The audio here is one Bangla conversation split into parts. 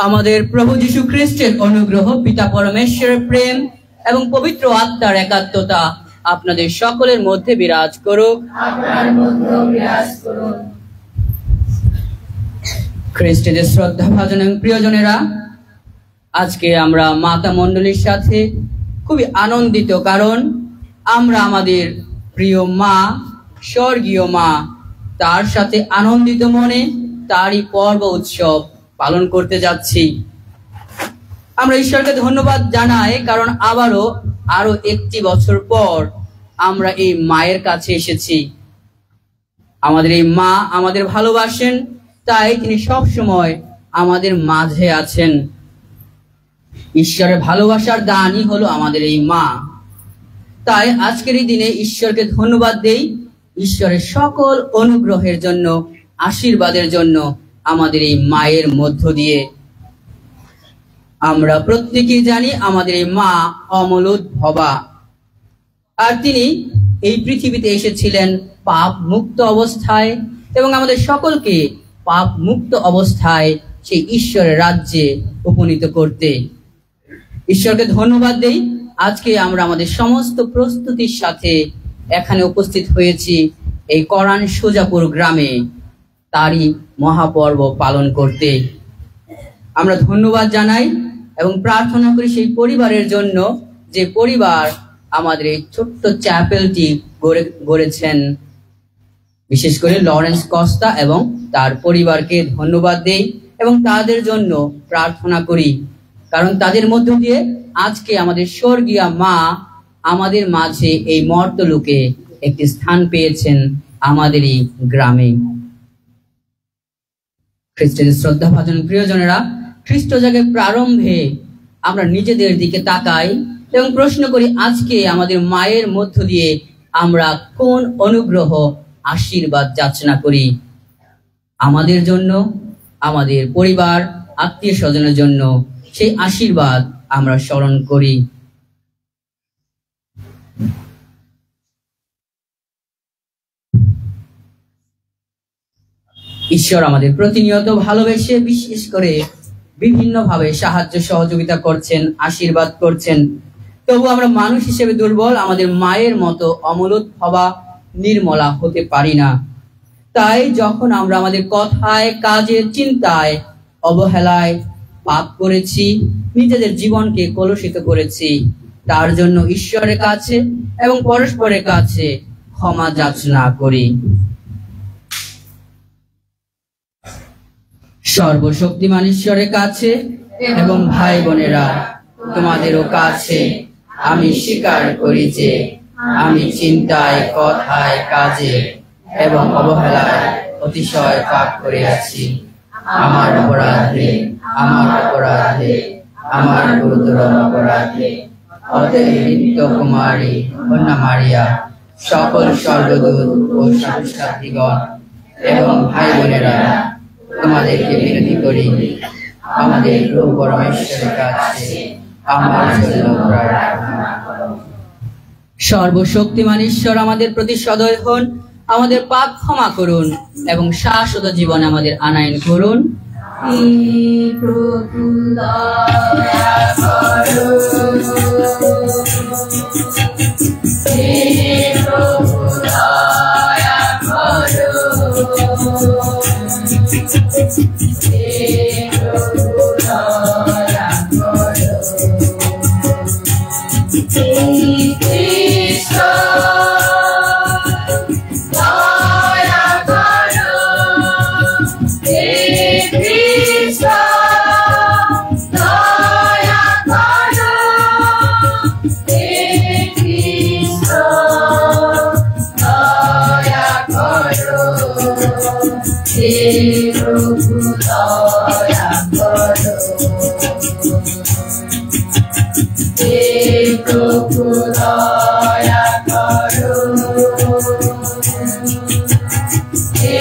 আমাদের প্রভু যীশু খ্রিস্টের অনুগ্রহ, পিতা পরমেশ্বরের প্রেম এবং পবিত্র আত্মার একাত্মতা আপনাদের সকলের মধ্যে বিরাজ করুক। খ্রিস্টের শ্রদ্ধাভাজন এবং প্রিয়জনেরা, আজকে আমরা মাতা মণ্ডলীর সাথে খুবই আনন্দিত, কারণ আমরা আমাদের প্রিয় মা, স্বর্গীয় মা, তার সাথে আনন্দিত মনে তারই পর্ব উৎসব পালন করতে যাচ্ছি। আমরা ঈশ্বরকে ধন্যবাদ জানাই, কারণ আরো একটি বছর পর আমরা এই মায়ের কাছে এসেছি। আমাদের এই মা আমাদের ভালোবাসেন, তাই তিনি সব সময় আমাদের মাঝে আছেন। ঈশ্বরের ভালোবাসার দানই হলো আমাদের এই মা। তাই আজকের এই দিনে ঈশ্বরকে ধন্যবাদ দেই, ঈশ্বরের সকল অনুগ্রহের জন্য, আশীর্বাদের জন্য আমাদের এই মায়ের মধ্য দিয়ে। আমরা প্রত্যেকেই জানি আমাদের এই মা অমলোদ্ভবা, আর তিনি এই পৃথিবীতে এসেছিলেন পাপ মুক্ত অবস্থায় এবং আমাদের সকলকে পাপ মুক্ত অবস্থায় সেই ঈশ্বরের রাজ্যে উপনীত করতে। ঈশ্বরকে ধন্যবাদ দেই, আজকে আমরা আমাদের সমস্ত প্রস্তুতির সাথে এখানে উপস্থিত হয়েছি এই করান সোজাপুর গ্রামে তারই মহাপর্ব পালন করতে। আমরা ধন্যবাদ জানাই এবং প্রার্থনা করি সেই পরিবারের জন্য, যে পরিবার আমাদের এই ছোট্ট চ্যাপেলটি গড়েছেন। বিশেষ করে লরেন্স কস্তা এবং তার পরিবারকে ধন্যবাদ দেই এবং তাদের জন্য প্রার্থনা করি, কারণ তাদের মধ্য দিয়ে আজকে আমাদের স্বর্গীয় মা আমাদের মাঝে এই মর্তলোকে একটি স্থান পেয়েছেন আমাদের এই গ্রামে। খ্রিস্টের শ্রদ্ধাভাজন প্রিয়জনেরা, খ্রিস্ট জাগের প্রারম্ভে আমরা নিজেদের দিকে তাকাই এবং প্রশ্ন করি, আজকে আমাদের মায়ের মধ্য দিয়ে আমরা কোন অনুগ্রহ, আশীর্বাদ যাচনা করি আমাদের জন্য, আমাদের পরিবার, আত্মীয় স্বজনের জন্য। সেই আশীর্বাদ আমরা স্মরণ করি। ঈশ্বর আমাদের প্রতিনিয়ত ভালোবেসে, বিশেষ করে বিভিন্নভাবে সাহায্য সহযোগিতা করছেন, আশীর্বাদ করছেন। তবু আমরা মানুষ হিসেবে দুর্বল, আমাদের মায়ের মতো অমলোদ্ভবা, নির্মলা হতে পারি না। তাই যখন আমরা আমাদের কথায়, কাজে, চিন্তায়, অবহেলায় পাপ করেছি, নিজেদের জীবনকে কলুষিত করেছি, তার জন্য ঈশ্বরের কাছে এবং পরস্পরের কাছে ক্ষমা যাচনা করি। সর্বশক্তিমান ঈশ্বরের কাছে এবং ভাই বোনেরা, তোমাদেরও কাছে আমি স্বীকার করি যে আমি চিন্তায়, কথায়, কাজে এবং অবহেলায় অতিশয় পাপ করিয়াছি। আমার অপরাধে, আমার গুরুতর অপরাধে। অতএব নিত্য কুমারী কন্যা মারিয়া, সকল স্বর্গদূত ও সাক্ষাৎগণ এবং ভাই বোনেরা, তোমাদেরকে বিনতি করি, আমাদের প্রভু পরমেশ্বরের কাছে আমার জন্য প্রার্থনা করো। সর্বশক্তিমান ঈশ্বর আমাদের প্রতি সদয় হন, আমাদের পাপ ক্ষমা করুন এবং শাশ্বত জীবনে আমাদের আনয়ন করুন। প্রভু দয়া করো, হে প্রভু দয়া করো, হে প্রভু দয়া করো, হে কৃষ্ণ দয়া করো, হে কৃষ্ণ দয়া করো, হে কৃষ্ণ দয়া করো, হে প্রভু দয়া করো, হে প্রভু দয়া করো, হে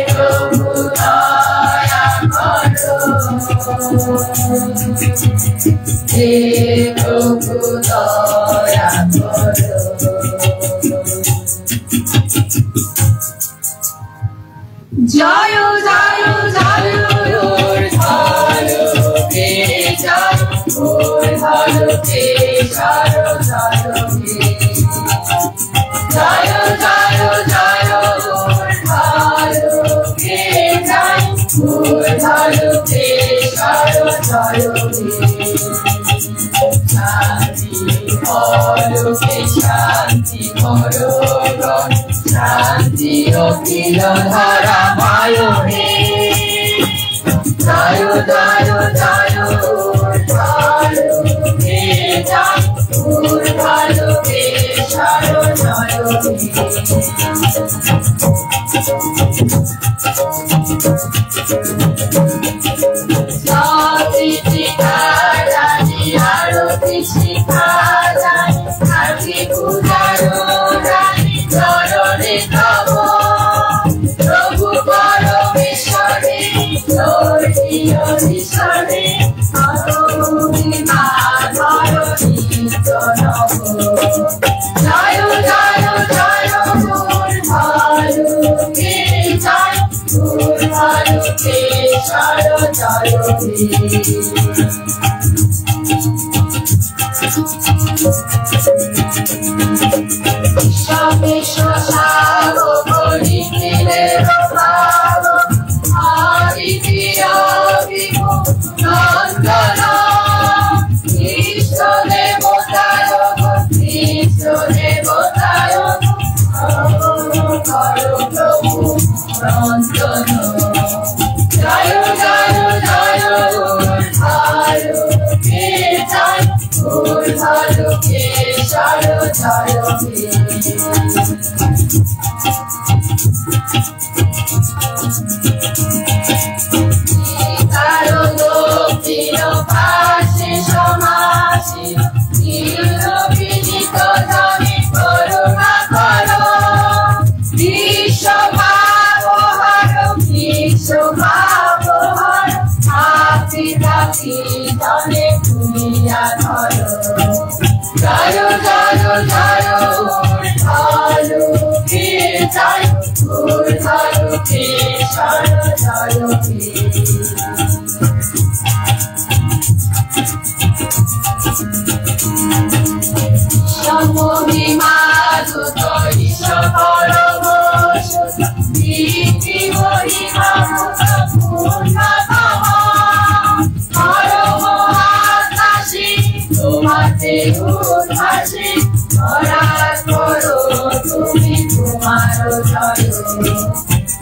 প্রভু দয়া করো, হে প্রভু দয়া করো। জয় জয় জয় হে জয় হে জয় জয় জয় জয় জয় হে জয় হে জয় জয় শান্তি পরকে শান্তি মরণ শান্তি অখিল ধারা মায় হে জয় জয় জয় হে জয় হে জয় জয় আরতি শিখা যায় আরতি পূজার রানী চরণে তব প্রভু পরমেশ্বরে তোর ঈশ্বরে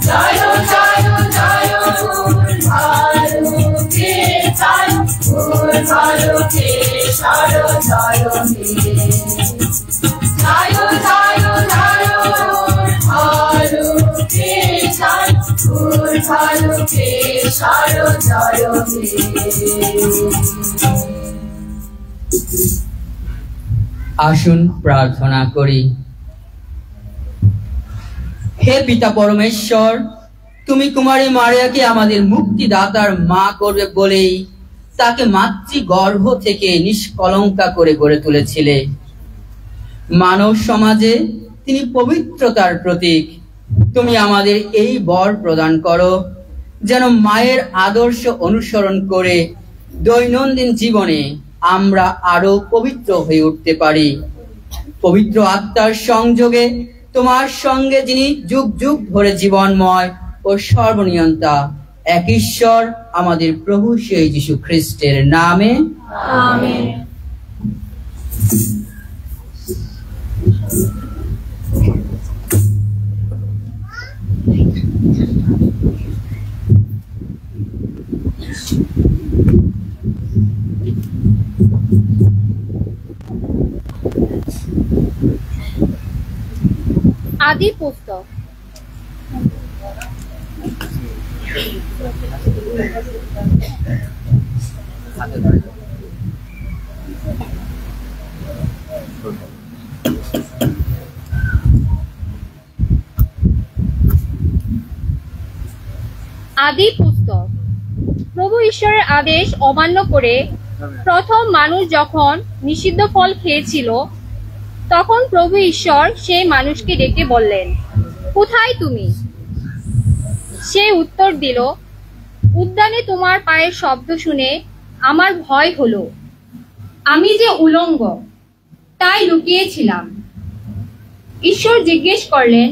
জয় জয় জয় জয় আসুন প্রার্থনা করি। হে পিতা পরমেশ্বর, তুমি কুমারী মারিয়াকে আমাদের মুক্তিদাতার মা করবে বলেই তাকে মাতৃগর্ভ থেকে নিষ্কলঙ্কা করে গড়ে তুলেছিলে। মানব সমাজে তিনি পবিত্রতার প্রতীক তুমি আমাদের এই বর প্রদান করো, যেন মায়ের আদর্শ অনুসরণ করে দৈনন্দিন জীবনে আমরা আরো পবিত্র হয়ে উঠতে পারি। পবিত্র আত্মার সংযোগে তোমার সঙ্গে যিনি যুগ যুগ ধরে জীবনময় ও সর্বনিয়ন্তা, এক ঈশ্বর আমাদের প্রভু সেই যীশু খ্রিস্টের নামে আমেন। আদি পুস্তক আদি পুস্তক। প্রভু ঈশ্বরের আদেশ অমান্য করে প্রথম মানুষ যখন নিষিদ্ধ ফল খেয়েছিল, তখন প্রভু ঈশ্বর সেই মানুষকে ডেকে বললেন, কোথায় তুমি? সে উত্তর দিল, উদ্যানে তোমার পায়ের শব্দ শুনে আমার ভয় হলো। আমি যে উলঙ্গ, তাই লুকিয়েছিলাম। ঈশ্বর জিজ্ঞেস করলেন,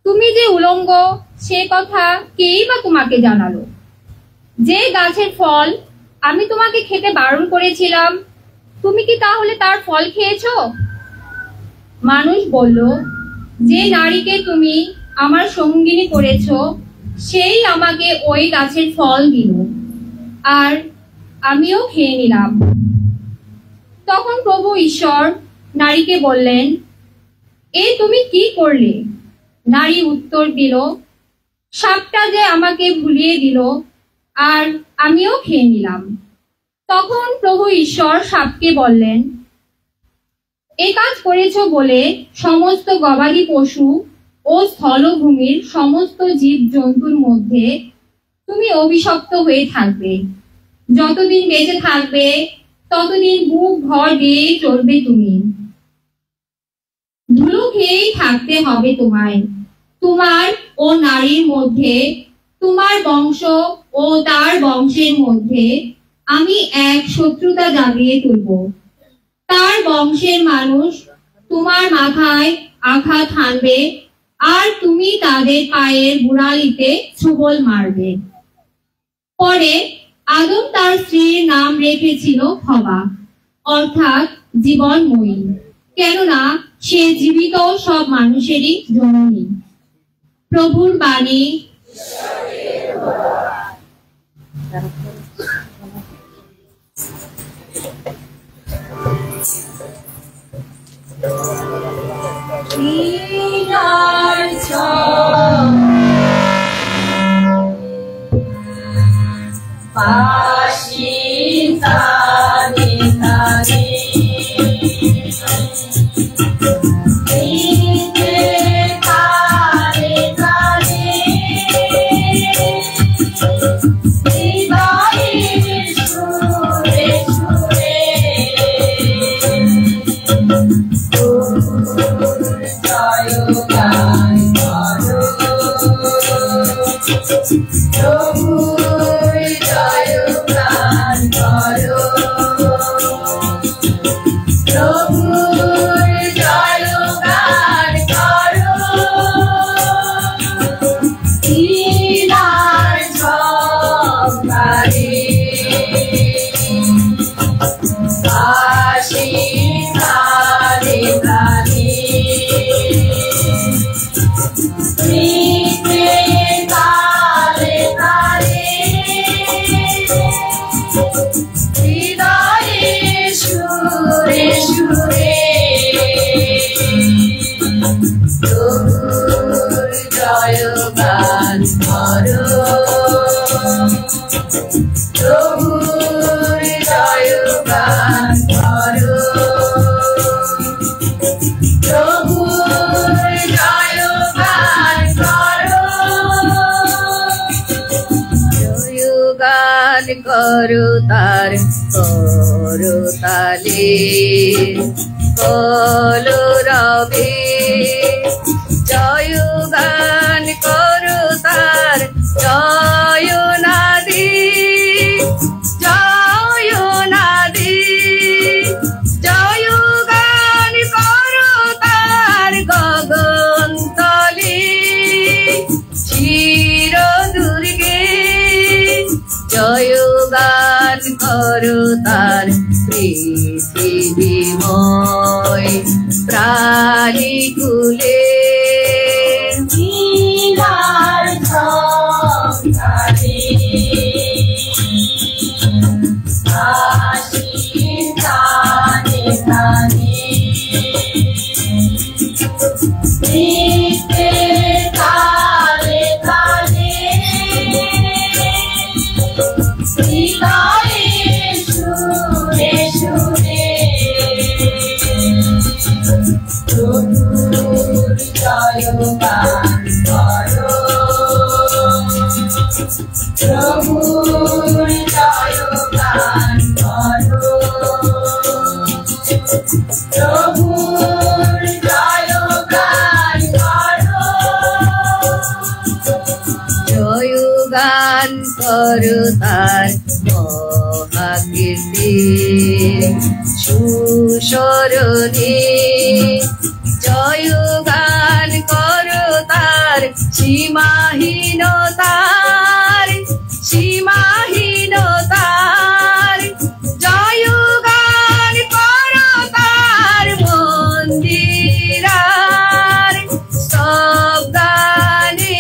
তুমি যে উলঙ্গ সে কথা কেই বা তোমাকে জানালো? যে গাছের ফল আমি তোমাকে খেতে বারণ করেছিলাম, তুমি কি তাহলে তার ফল খেয়েছো? মানুষ বলল, যে নারীকে তুমি আমার সঙ্গিনী করেছো সেই আমাকে ওই গাছের ফল দিল, আর আমিও খেয়ে নিলাম। তখন প্রভু ঈশ্বর নারীকে বললেন, এ তুমি কি করলে? নারী উত্তর দিল, সাপটা যে আমাকে ভুলিয়ে দিল, আর আমিও খেয়ে নিলাম। তখন প্রভু ঈশ্বর সাপকে বললেন, এই কাজ করেছো বলে সমস্ত গবাদি পশু ও স্থলভূমির সমস্ত জীব জন্তুর মধ্যে তুমি অভিশপ্ত হয়ে থাকবে। যতদিন বেঁচে থাকবে ততদিন বুক ভর দিয়ে চলবে তুমি। ধুলো খেয়েই থাকতে হবে তোমায়। তোমার ও নারীর মধ্যে, তোমার বংশ ও তার বংশের মধ্যে আমি এক শত্রুতা জাগিয়ে তুলব। তার বংশের মানুষ তোমার মাথায় আঘাত হানবে, আর তুমি তাদের পায়ের গোড়ালিতে ছোবল মারবে। পরে আদম তার স্ত্রীর নাম রেখেছিল হবা, অর্থাৎ জীবনময়ী, কেননা সে জীবিত সব মানুষেরই জননী। প্রভুর বাণী। করো তার করো তালে কলো রবে জয় গান করো তার পৃথিবীময় প্রাণী কুলে জয়গান করো তার মহাকীর্তি সুস্মরণে জয়গান করো তার সীমাহীনতার জয়গান করো তার মন্দিরার সব গানে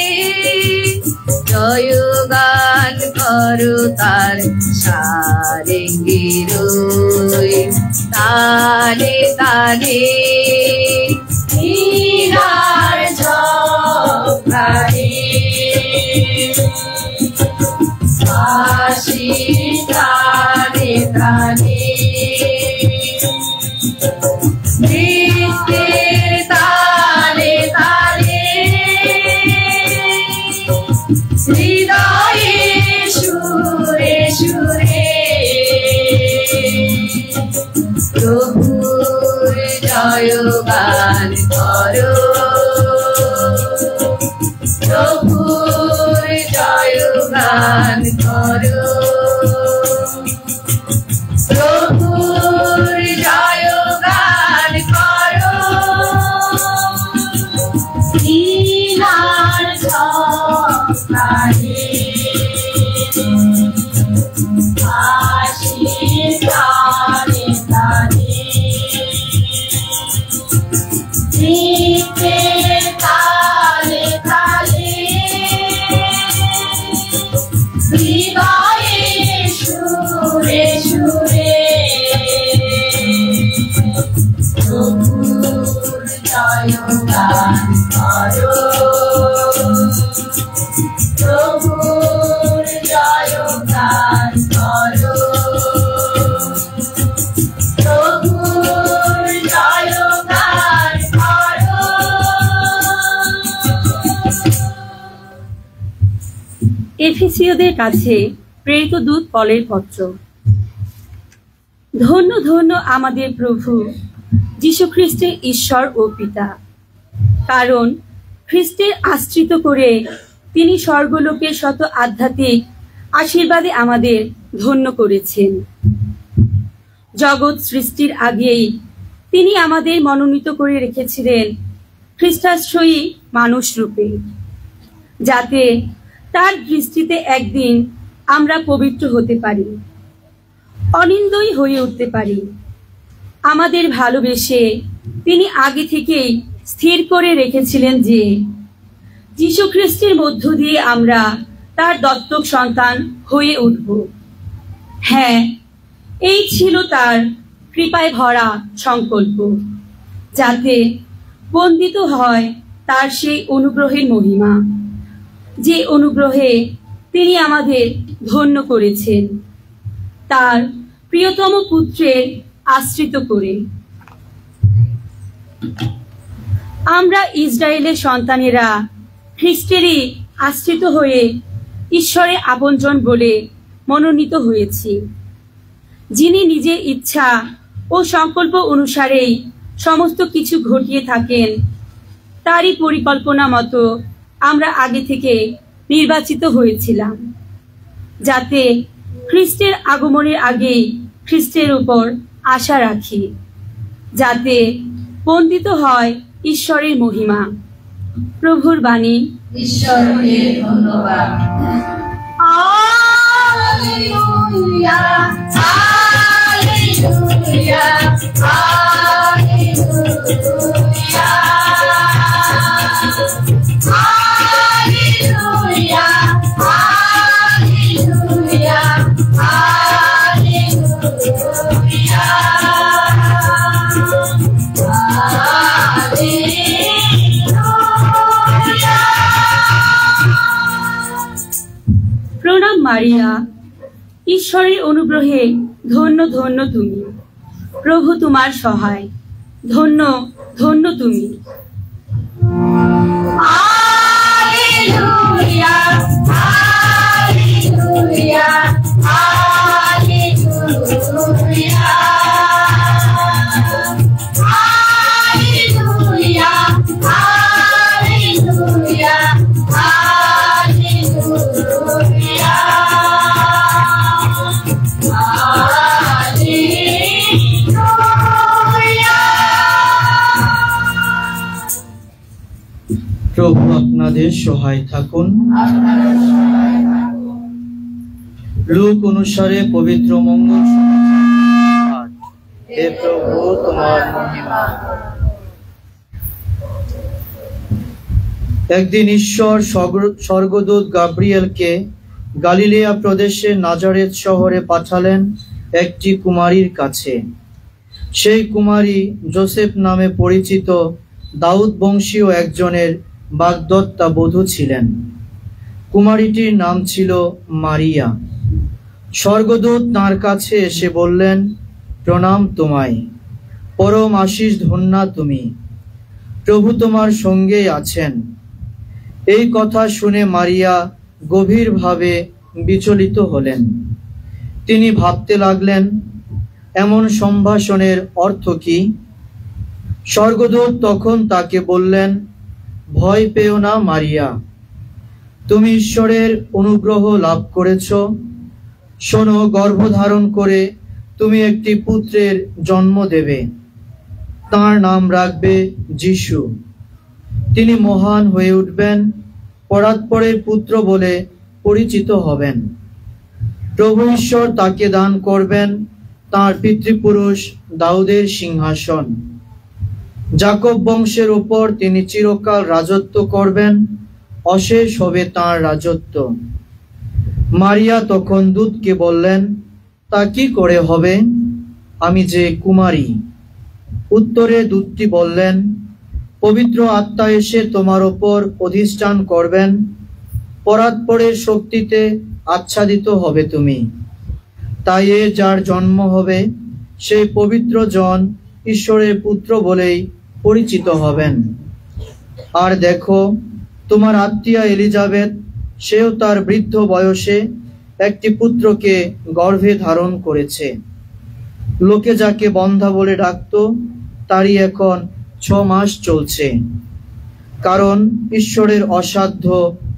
জয়গান করো তার সারেঙ্গির তালে তালে নীলার ঝড়ে আশি তালে তালে নৃত্যের তালে তালে হৃদয়ে সুরে সুরে প্রভুর জয়গান করো প্রভুর জয়গান করো প্রভুর জয়গান করো নীলার ঝড়ে আশিস তালে তালে নৃত্যের তালে তালে হৃদয়ে সুরে সুরে প্রভুর জয়গান করো প্রভুর জয়গান করো প্রভুর জয়গান করো। এফেসীয়দের কাছে প্রেরিত দূত পলের পত্র। ধন্য ধন্য আমাদের প্রভু যীশু খ্রিস্টের ঈশ্বর ও পিতা, কারণ খ্রিস্টের আশ্রিত করে তিনি স্বর্গলোকের শত আধ্যাত্মিক আশীর্বাদে আমাদের ধন্য করেছেন। জগৎ সৃষ্টির আগেই তিনি আমাদের মনোনীত করে রেখেছিলেন খ্রিস্টাশ্রয়ী মানুষ রূপে, যাতে তার দৃষ্টিতে একদিন আমরা পবিত্র হতে পারি, অনিন্দই হয়ে উঠতে পারি। আমাদের ভালোবেসে তিনি আগে থেকেই স্থির করে রেখেছিলেন যে যীশু খ্রিস্টের মধ্য দিয়ে আমরা তার দত্তক সন্তান হয়ে উঠব। হ্যাঁ, এই ছিল তার কৃপায় ভরা সংকল্প, যাতে বন্দিত হয় তার সেই অনুগ্রহের মহিমা, যে অনুগ্রহে তিনি আমাদের ধন্য করেছেন তার প্রিয়তম পুত্রের আশ্রিত করে। আমরা ইসরায়েলের সন্তানেরা খ্রিস্টেরই আশ্রিত হয়ে ঈশ্বরের আপনজন বলে মনোনীত হয়েছি, যিনি নিজের ইচ্ছা ও সংকল্প অনুসারেই সমস্ত কিছু ঘটিয়ে থাকেন। তারই পরিকল্পনা মতো আমরা আগে থেকে নির্বাচিত হয়েছিলাম, যাতে খ্রিস্টের আগমনের আগেই খ্রিস্টের উপর আশা রাখি, যাতে বন্দিত হয় ঈশ্বরের মহিমা। প্রভুর বাণী। ঈশ্বরকে ধন্যবাদ। হালেলুয়া। প্রণাম মারিয়া, ঈশ্বরের অনুগ্রহে ধন্য ধন্য তুমি। প্রভু তোমার সহায়, ধন্য ধন্য তুমি। Hallelujah, hallelujah, hallelujah. Hallelujah, hallelujah, প্রভু আপনাদের সহায় থাকুন। লূক অনুসারে পবিত্র মঙ্গল সমাচার। হে প্রভু, তোমার মহিমা। একদিন ঈশ্বর স্বর্গদূত গাব্রিয়েলকে গালিলিয়া প্রদেশের নাজারেত শহরে পাঠালেন একটি কুমারীর কাছে। সেই কুমারী যোসেফ নামে পরিচিত দাউদ বংশীয় একজনের বাগদত্তা বধূ ছিলেন। কুমারীটির নাম ছিল মারিয়া। স্বর্গদূত তাঁর কাছে এসে বললেন, প্রণাম তোমায়, পরম আশীষ ধন্যা তুমি, প্রভু তোমার সঙ্গেই আছেন। এই কথা শুনে মারিয়া গভীরভাবে বিচলিত হলেন। তিনি ভাবতে লাগলেন, এমন সম্ভাষণের অর্থ কি? স্বর্গদূত তখন তাকে বললেন, ভয় পেও না মারিয়া, তুমি ঈশ্বরের অনুগ্রহ লাভ করেছ। শোনো, গর্ভধারণ করে তুমি একটি পুত্রের জন্ম দেবে, তার নাম রাখবে যিশু। তিনি মহান হয়ে উঠবেন, পরাৎপরের পুত্র বলে পরিচিত হবেন। প্রভু ঈশ্বর তাকে দান করবেন তাঁর পিতৃপুরুষ দাউদের সিংহাসন। যাকব বংশের উপর তিনি চিরকাল রাজত্ব করবেন, অশেষ হবে তাঁর রাজত্ব। মারিয়া তখন দূতকে বললেন, তা কি করে হবে, আমি যে কুমারী? উত্তরে দূতটি বললেন, পবিত্র আত্মা এসে তোমার ওপর অধিষ্ঠান করবেন, পরাৎপরের শক্তিতে আচ্ছাদিত হবে তুমি। তাই যার জন্ম হবে সেই পবিত্র জন ঈশ্বরের পুত্র বলেই পরিচিত হবেন। আর দেখো, তোমার আত্মীয়া এলিজাবেথ, সেও তার বৃদ্ধ বয়সে একটি পুত্রকে গর্ভে ধারণ করেছে। লোকে যাকে বন্ধা বলে ডাকত, তারই এখন 6 মাস চলছে, কারণ ঈশ্বরের অসাধ্য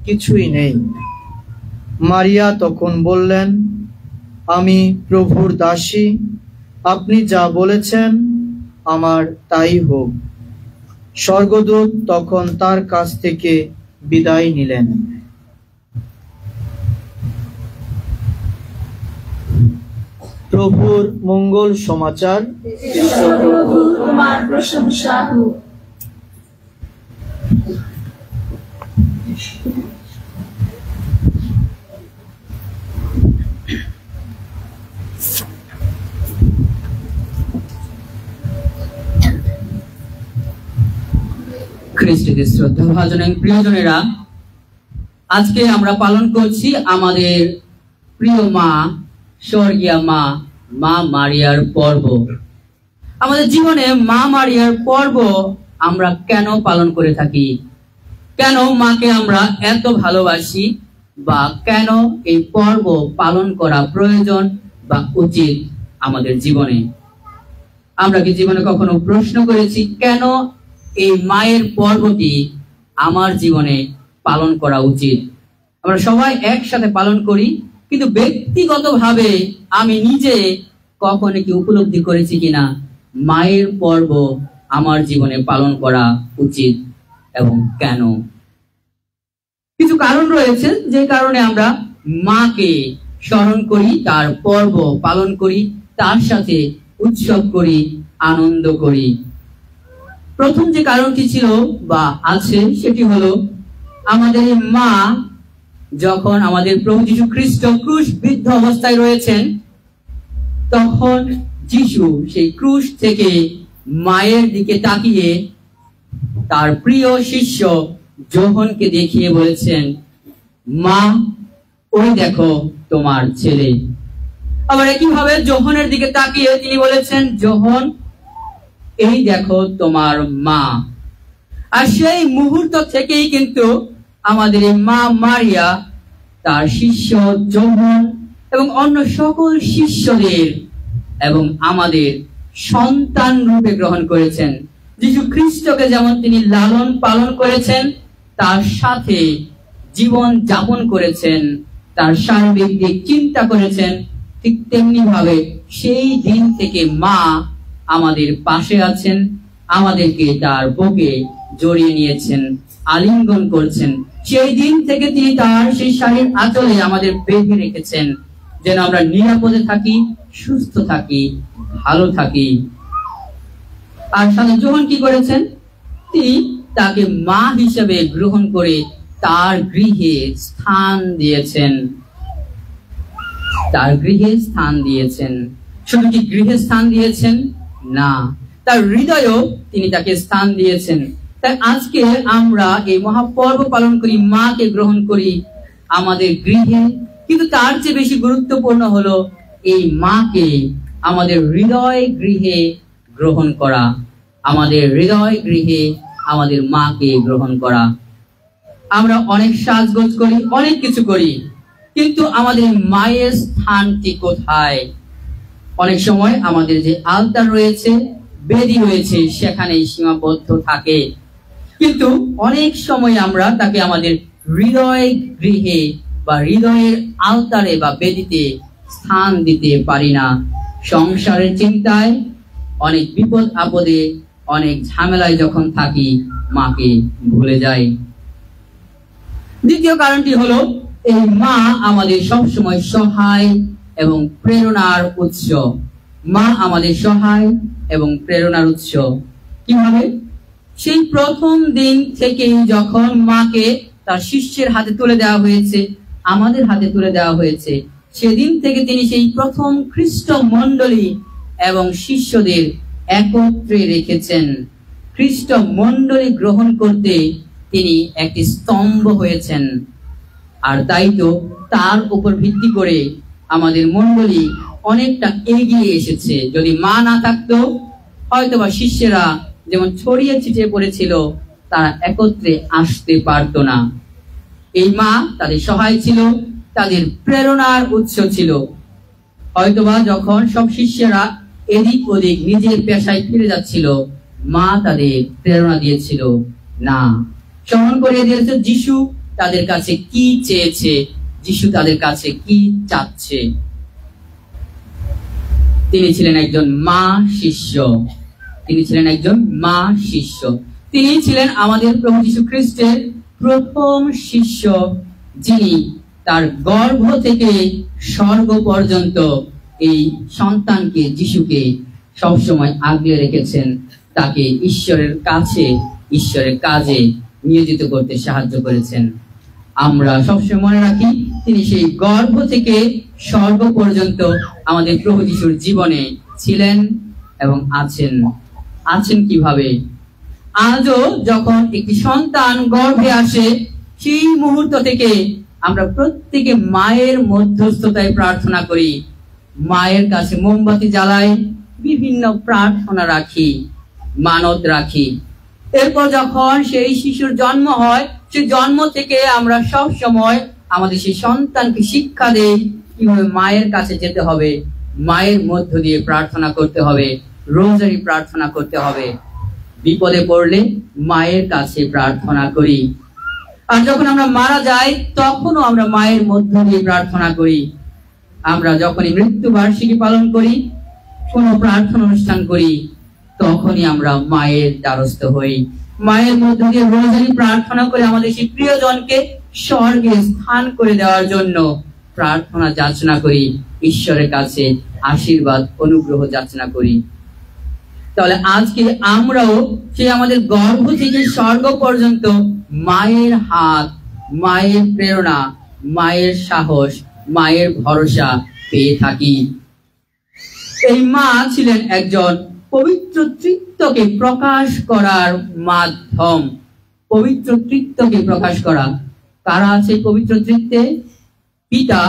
কিছুই নেই। মারিয়া তখন বললেন, আমি প্রভুর দাসী, আপনি যা বলেছেন আমার তাই হোক। স্বর্গদূত তখন তার কাছ থেকে বিদায় নিলেন। প্রভুর মঙ্গল সমাচার। প্রভু তোমার প্রশংসা হোক। খ্রিস্টীয় শ্রদ্ধাভাজন এবং প্রিয়জনেরা, আজকে আমরা পালন করছি আমাদের প্রিয় মা, স্বর্গীয়া মা, মা মারিয়ার পর্ব। আমাদের জীবনে মা মারিয়ার পর্ব আমরা কেন পালন করে থাকি? কেন মাকে আমরা এত ভালোবাসি? বা কেন এই পর্ব পালন করা প্রয়োজন বা উচিত আমাদের জীবনে? আমরা কি জীবনে কখনো প্রশ্ন করেছি কেন এই মায়ের পর্বটি আমার জীবনে পালন করা উচিত? আমরা সবাই একসাথে পালন করি, কিন্তু ব্যক্তিগতভাবে আমি নিজে কখনো কি উপলব্ধি করেছি কিনা মায়ের পর্ব আমার জীবনে পালন করা উচিত এবং কেন? কিছু কারণ রয়েছে যে কারণে আমরা মাকে স্মরণ করি, তার পর্ব পালন করি, তার সাথে উৎসব করি, আনন্দ করি। প্রথম যে কারণটি ছিল বা আছে সেটি হলো আমাদের মা যখন আমাদের প্রভু যীশু খ্রিস্ট ক্রুশবিদ্ধ অবস্থায় রয়েছেন, তখন যীশু সেই ক্রুশ থেকে মায়ের দিকে তাকিয়ে তার প্রিয় শিষ্য যোহনকে দেখিয়ে বলেছেন, মা, ওই দেখো তোমার ছেলে। আবার একইভাবে যোহনের দিকে তাকিয়ে তিনি বলেছেন, যোহন, এই দেখো তোমার মা। আর সেই মুহূর্ত থেকেই কিন্তু আমাদের এই মা মারিয়া তার শিষ্য যোহন এবং অন্য সকল শিষ্যদের এবং আমাদের সন্তান রূপে গ্রহণ করেছেন। যীশু খ্রিস্টকে যেমন তিনি লালন পালন করেছেন, তার সাথে জীবন যাপন করেছেন, তার সার্বিক দিক চিন্তা করেছেন, ঠিক তেমনি ভাবে সেই দিন থেকে মা আমাদের পাশে আছেন, আমাদেরকে তার বুকে জড়িয়ে নিয়েছেন, আলিঙ্গন করছেন। সেই দিন থেকে তিনি তার সেই শাড়ির আঁচলে আমাদের বেঁধে রেখেছেন, যেন আমরা নিরাপদে থাকি, সুস্থ থাকি, ভালো থাকি। আর সাথে যোহন কি করেছেন? তিনি তাকে মা হিসেবে গ্রহণ করে তার গৃহে স্থান দিয়েছেন। তার গৃহে স্থান দিয়েছেন। শুধু কি গৃহে স্থান দিয়েছেন? না, তার হৃদয়েও তিনি তাকে স্থান দিয়েছেন। তাই আজকে আমরা এই মহাপর্ব পালন করি, মাকে গ্রহণ করি আমাদের গৃহে, কিন্তু তার চেয়ে বেশি গুরুত্বপূর্ণ হলো এই মাকে আমাদের হৃদয় গৃহে গ্রহণ করা, আমাদের হৃদয় গৃহে আমাদের মাকে গ্রহণ করা। আমরা অনেক সাজগোজ করি, অনেক কিছু করি, কিন্তু আমাদের মায়ের স্থানটি কোথায়? অনেক সময় আমাদের যে আলতার রয়েছে, বেদি রয়েছে, সেখানেই সীমাবদ্ধ থাকে, কিন্তু অনেক সময় আমরা তাকে আমাদের হৃদয় গৃহে বা হৃদয়ের আলতারে বা বেদিতে স্থান দিতে পারি না। সংসারের চিন্তায়, অনেক বিপদ আপদে, অনেক ঝামেলায় যখন থাকি, মাকে ভুলে যাই। দ্বিতীয় কারণটি হলো এই মা আমাদের সবসময় সহায় এবং প্রেরণার উৎস। মা আমাদের সহায় এবং প্রেরণার উৎস। কিভাবে? সেই প্রথম দিন থেকেই যখন মাকে তার শিষ্যের হাতে তুলে দেওয়া হয়েছে, আমাদের হাতে তুলে দেওয়া হয়েছে, সেদিন থেকে তিনি সেই প্রথম খ্রিস্ট মণ্ডলী এবং শিষ্যদের একত্রে রেখেছেন। খ্রিস্ট মণ্ডলী গ্রহণ করতে তিনি একটি স্তম্ভ হয়েছেন। আর তাই তো তার উপর ভিত্তি করে আমাদের মণ্ডলী অনেকটা এগিয়ে এসেছে। যদি মা না থাকতো, হয়তোবা শিষ্যেরা যেমন ছড়িয়ে ছিটিয়ে পড়েছিল, তারা একত্রে আসতে পারতো না। এই মা তাদের সহায় ছিল, তাদের প্রেরণার উৎস ছিল। হয়তোবা যখন সব শিষ্যরা এদিক ওদিক নিজের পেশায় ফিরে যাচ্ছিল, মা তাদের প্রেরণা দিয়েছিল। না, স্মরণ করিয়ে দিয়েছে যিশু তাদের কাছে কি চেয়েছে, যিশু তাদের কাছে কি চাচ্ছে। তিনি ছিলেন একজন মা শিষ্য। তিনি ছিলেন একজন মা শিষ্য। তিনি ছিলেন আমাদের প্রভু যীশু খ্রিস্টের প্রথম শিষ্য, যিনি তার গর্ভ থেকে স্বর্গ পর্যন্ত এই সন্তানকে, যিশুকে সবসময় আগলে রেখেছেন, তাকে ঈশ্বরের কাছে, ঈশ্বরের কাজে নিয়োজিত করতে সাহায্য করেছেন। আমরা সবসময় মনে রাখি, তিনি সেই গর্ভ থেকে স্বর্গ পর্যন্ত আমাদের প্রভু যীশুর জীবনে ছিলেন এবং আছেন। আছেন কিভাবে? আজও যখন একটি সন্তান গর্ভে আসে, সেই মুহূর্ত থেকে আমরা প্রত্যেকে মায়ের মধ্যস্থতায় প্রার্থনা করি, মায়ের কাছে মোমবাতি জ্বালাই, বিভিন্ন প্রার্থনা রাখি, মানত রাখি। এরপর যখন সেই শিশুর জন্ম হয়, সেই জন্ম থেকে আমরা সব সময় আমাদের সেই সন্তানকে শিক্ষা দেই কিভাবে মায়ের কাছে যেতে হবে, মায়ের মধ্য দিয়ে প্রার্থনা করতে হবে, রোজারি প্রার্থনা করতে হবে। বিপদে পড়লে মায়ের কাছে প্রার্থনা করি। আর যখন আমরা মারা যাই, তখনও আমরা মায়ের মধ্য দিয়ে প্রার্থনা করি। আমরা যখনই মৃত্যু বার্ষিকী পালন করি, কোনো প্রার্থনা অনুষ্ঠান করি, তখনই আমরা মায়ের দ্বারস্থ হই। মায়ের মধ্য দিয়ে রোজারি প্রার্থনা করে আমাদের সেই প্রিয়জনকে স্বর্গে স্থান করে দেওয়ার জন্য প্রার্থনা যাচনা করি, ঈশ্বরের কাছে আশীর্বাদ অনুগ্রহ যাচনা করি। তাহলে আজকে আমরাও সে আমাদের গর্ভ থেকে স্বর্গ পর্যন্ত মায়ের হাত, মায়ের প্রেরণা, মায়ের সাহস, মায়ের ভরসা পেয়ে থাকি। এই মা ছিলেন একজন পবিত্র তৃত্বকে প্রকাশ করার মাধ্যম। পবিত্র তৃত্বকে প্রকাশ করা। কারা আছে পবিত্র তৃত্বে? পিতা,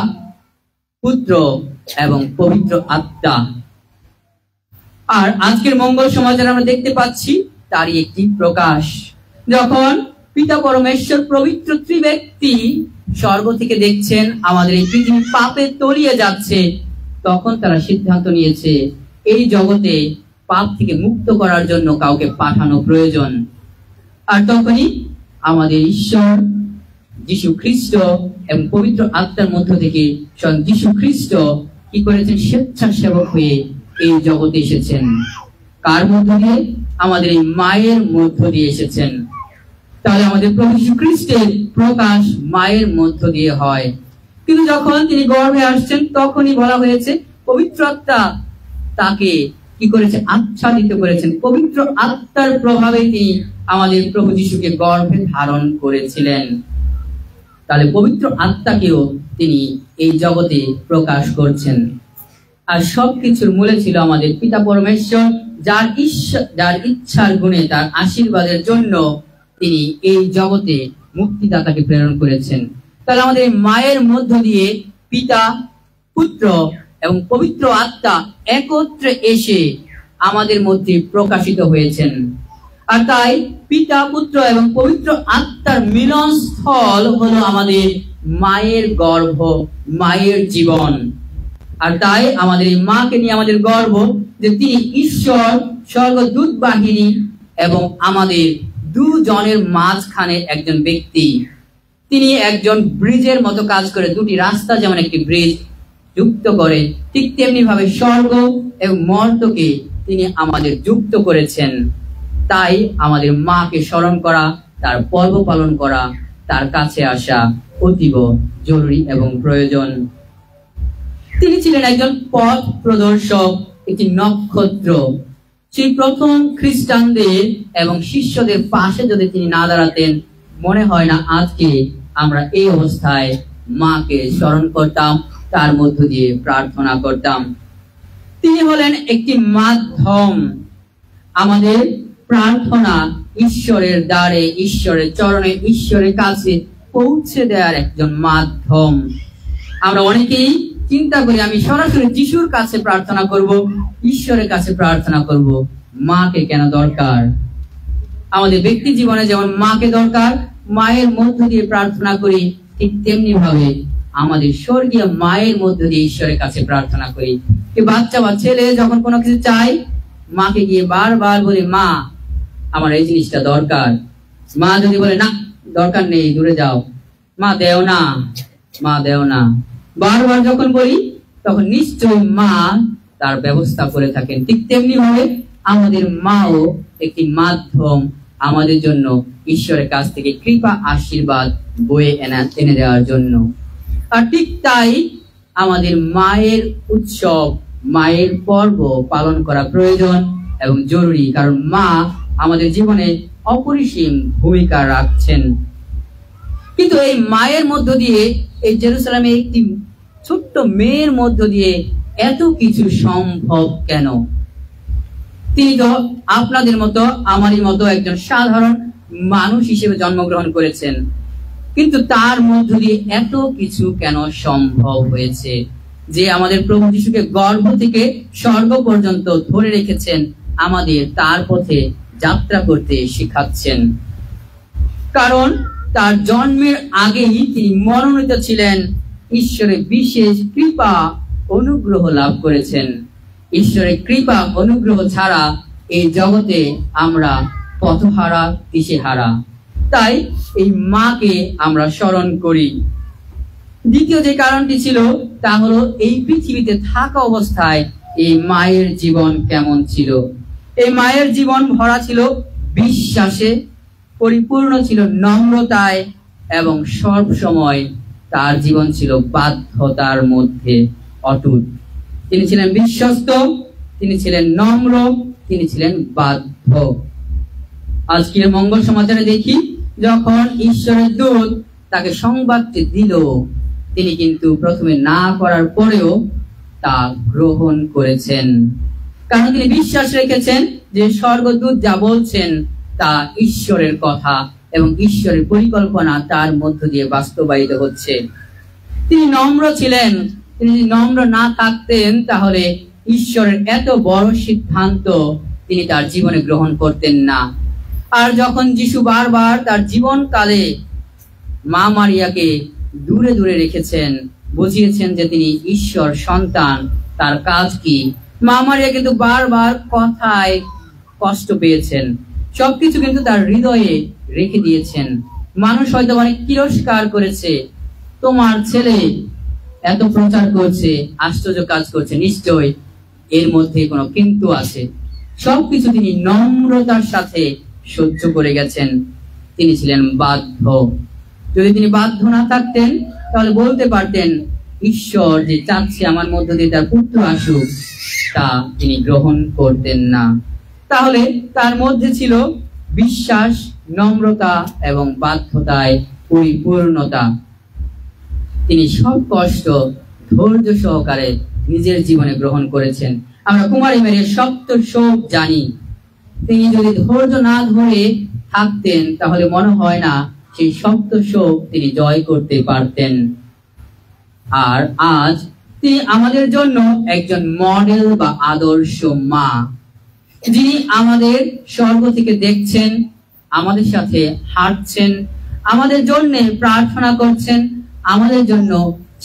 পুত্র এবং পবিত্র আত্মা। আর আজকের মঙ্গল সমাজে আমরা দেখতে পাচ্ছি তারই একটি প্রকাশ। যখন পিতা পরমেশ্বর পবিত্র ত্রিব্যক্তি স্বর্গ থেকে দেখছেন আমাদের এই পৃথিবী পাপে তলিয়ে যাচ্ছে, তখন তারা সিদ্ধান্ত নিয়েছে এই জগতে পাপ থেকে মুক্ত করার জন্য কাউকে পাঠানো প্রয়োজন। আর তখনই আমাদের ঈশ্বর যীশু খ্রিস্ট এবং পবিত্র আত্মার মধ্য থেকে স্বয়ং যীশু খ্রিস্ট কি করেছেন? স্বেচ্ছাসেবক হয়ে এই জগতে এসেছেন। কার মধ্য দিয়ে? আমাদের এই মায়ের মধ্য দিয়ে এসেছেন। তাহলে আমাদের প্রভু যীশু খ্রিস্টের প্রকাশ মায়ের মধ্য দিয়ে হয়। কিন্তু যখন তিনি গর্ভে আসছেন তখনই বলা হয়েছে পবিত্র আত্মা তাকে কি করেছে? আচ্ছাদিত করেছেন। পবিত্র আত্মার প্রভাবে তিনি আমাদের প্রভু যীশুকে গর্ভে ধারণ করেছিলেন। তাহলে পবিত্র আত্মাকেও তিনি এই জগতে প্রকাশ করছেন। আর সবকিছুর মূলে ছিল আমাদের পিতা পরমেশ্বর, যার ইচ্ছার গুণে, তার আশীর্বাদের জন্য তিনি এই জগতে মুক্তিদাতাকে প্রেরণ করেছেন। তাহলে আমাদের মায়ের মধ্য দিয়ে পিতা, পুত্র এবং পবিত্র আত্মা একত্রে এসে আমাদের মধ্যে প্রকাশিত হয়েছেন। আর তাই পিতা, পুত্র এবং পবিত্র আত্মার মিলন স্থল হলো আমাদের মায়ের গর্ভ, মায়ের জীবন। আর তাই আমাদের এই মাকে নিয়ে আমাদের গর্ব যে তিনি ঈশ্বর, স্বর্গদূত বাহিনী এবং আমাদের দুজনের মাঝখানে একজন ব্যক্তি। তিনি একজন ব্রিজের মতো কাজ করে। দুটি রাস্তা যেমন একটি ব্রিজ যুক্ত করে, ঠিক তেমনি ভাবে স্বর্গ এবং মর্ত্যকে তিনি আমাদের যুক্ত করেছেন। তাই আমাদের মাকে স্মরণ করা, তার পর্ব পালন করা, তার কাছে আসা অতীব জরুরি এবং প্রয়োজন। তিনি ছিলেন একজন পথ প্রদর্শক, একটি নক্ষত্র। সেই প্রথম খ্রিস্টানদের এবং শিষ্যদের পাশে যদি তিনি না দাঁড়াতেন, মনে হয় না আজকে আমরা এই অবস্থায় মাকে স্মরণ করতাম, তার মধ্য দিয়ে প্রার্থনা করতাম। তিনি হলেন একটি মাধ্যম। আমাদের প্রার্থনা ঈশ্বরের দ্বারে, ঈশ্বরের চরণে, ঈশ্বরের কাছে পৌঁছে দেওয়ার একজন মাধ্যম। আমরা অনেকেই চিন্তা করি আমি সরাসরি যিশুর কাছে প্রার্থনা করব, ঈশ্বরের কাছে প্রার্থনা করব, মাকে কেন দরকার? আমাদের ব্যক্তি জীবনে যেমন মাকে দরকার, মায়ের মধ্য দিয়ে প্রার্থনা করি, ঠিক তেমনি ভাবে আমাদের স্বর্গীয় মায়ের মধ্য দিয়ে ঈশ্বরের কাছে প্রার্থনা করি। বাচ্চা বা ছেলে যখন কোনো কিছু চাই, মাকে গিয়ে বারবার বলে মা আমার এই জিনিসটা দরকার। মা যদি বলে না দরকার নেই, দূরে যাও, মা দেও না, মা দেও না, বারবার যখন বলি তখন নিশ্চয়ই মা তার ব্যবস্থা করে থাকেন। ঠিক তেমনি ভাবে আমাদের মাও একটি মাধ্যম আমাদের জন্য ঈশ্বরের কাছ থেকে কৃপা আশীর্বাদ বয়ে এনে দেওয়ার জন্য। আর ঠিক তাই আমাদের মায়ের উৎসব, মায়ের পর্ব পালন করা প্রয়োজন এবং জরুরি, কারণ মা আমাদের জীবনে অপরিসীম ভূমিকা রাখছেন। কিন্তু এই মায়ের মধ্য দিয়ে, এই জেরুসালেমে একটি ছোট্ট মেয়ের মধ্য দিয়ে এত কিছু সম্ভব কেন? তিনি তো আপনাদের মতো আমারই মতো একজন সাধারণ মানুষ হিসেবে জন্মগ্রহণ করেছেন, কিন্তু তার মধ্য দিয়ে এত কিছু কেন সম্ভব হয়েছে যে আমাদের প্রভু যিশুকে গর্ভ থেকে স্বর্গ পর্যন্ত ধরে রেখেছেন, আমাদের তার পথে যাত্রা করতে শেখাচ্ছেন। কারণ তার জন্মের আগেই তিনি মনোনীত ছিলেন, ঈশ্বরের বিশেষ কৃপা অনুগ্রহ লাভ করেছেন। ঈশ্বরের কৃপা অনুগ্রহ ছাড়া এই জগতে আমরা পথহারা, দিশেহারা। তাই এই মাকে আমরা স্মরণ করি। দ্বিতীয় যে কারণটি ছিল তা হলো এই পৃথিবীতে থাকা অবস্থায় এই মায়ের জীবন কেমন ছিল। এই মায়ের জীবন ভরা ছিল বিশ্বাসে, পরিপূর্ণ ছিল নম্রতায় এবং সব সময় তার জীবন ছিল বাধ্যতার মধ্যে অটুট। তিনি ছিলেন বিশ্বস্ত, তিনি ছিলেন নম্র তিনি ছিলেন বাধ্য। আজকের মঙ্গল সমাচারে দেখি যখন ঈশ্বরের দূত তাকে সংবাদটি দিল, তিনি কিন্তু প্রথমে না করার পরেও তা গ্রহণ করেছেন, কারণ তিনি বিশ্বাস রেখেছেন যে স্বর্গদূত যা বলছেন তা ঈশ্বরের কথা এবং ঈশ্বরের পরিকল্পনা তার মধ্য দিয়ে বাস্তবায়িত হচ্ছে। তিনি নম্র ছিলেন। তিনি যদি নম্র না থাকতেন তাহলে ঈশ্বরের এত বড় সিদ্ধান্ত তিনি তার জীবনে গ্রহণ করতেন না। আর যখন যিশু বারবার তার জীবনকালে মা মারিয়াকে দূরে দূরে রেখেছেন, বুঝিয়েছেন যে তিনি ঈশ্বর সন্তান, তার কাজ কি, মা মারিয়া কিন্তু বারবার কথায় কষ্ট পেয়েছেন, সবকিছু কিন্তু তার হৃদয়ে রেখে দিয়েছেন। মানুষ হয়তো অনেক তিরস্কার করেছে, তোমার ছেলে এত প্রচার করছে, আশ্চর্য কাজ করছে, নিশ্চয় এর মধ্যে কোনো কিন্তু আছে। সবকিছু তিনি নম্রতার সাথে সহ্য করে গেছেন। তিনি ছিলেন বাধ্য। যদি তিনি বাধ্য না থাকতেন তাহলে বলতে পারতেন ঈশ্বর যে চাচ্ছে আমার মধ্য দিয়ে তার পুত্র আসুক, তা তিনি গ্রহণ করতেন না। তাহলে তার মধ্যে ছিল বিশ্বাস, নম্রতা এবং বাধ্যতায় পরিপূর্ণতা। তিনি সব কষ্ট ধৈর্য সহকারে নিজের জীবনে গ্রহণ করেছেন। আমরা কুমারী মেরির সপ্ত শোক জানি। তিনি যদি ধৈর্য না ধরে থাকতেন তাহলে মনে হয় না সেই সপ্ত শোক তিনি জয় করতে পারতেন। আর আজ তিনি আমাদের জন্য একজন মডেল বা আদর্শ মা, যিনি আমাদের স্বর্গ থেকে দেখছেন, আমাদের সাথে হাঁটছেন, আমাদের জন্য প্রার্থনা করছেন, আমাদের জন্য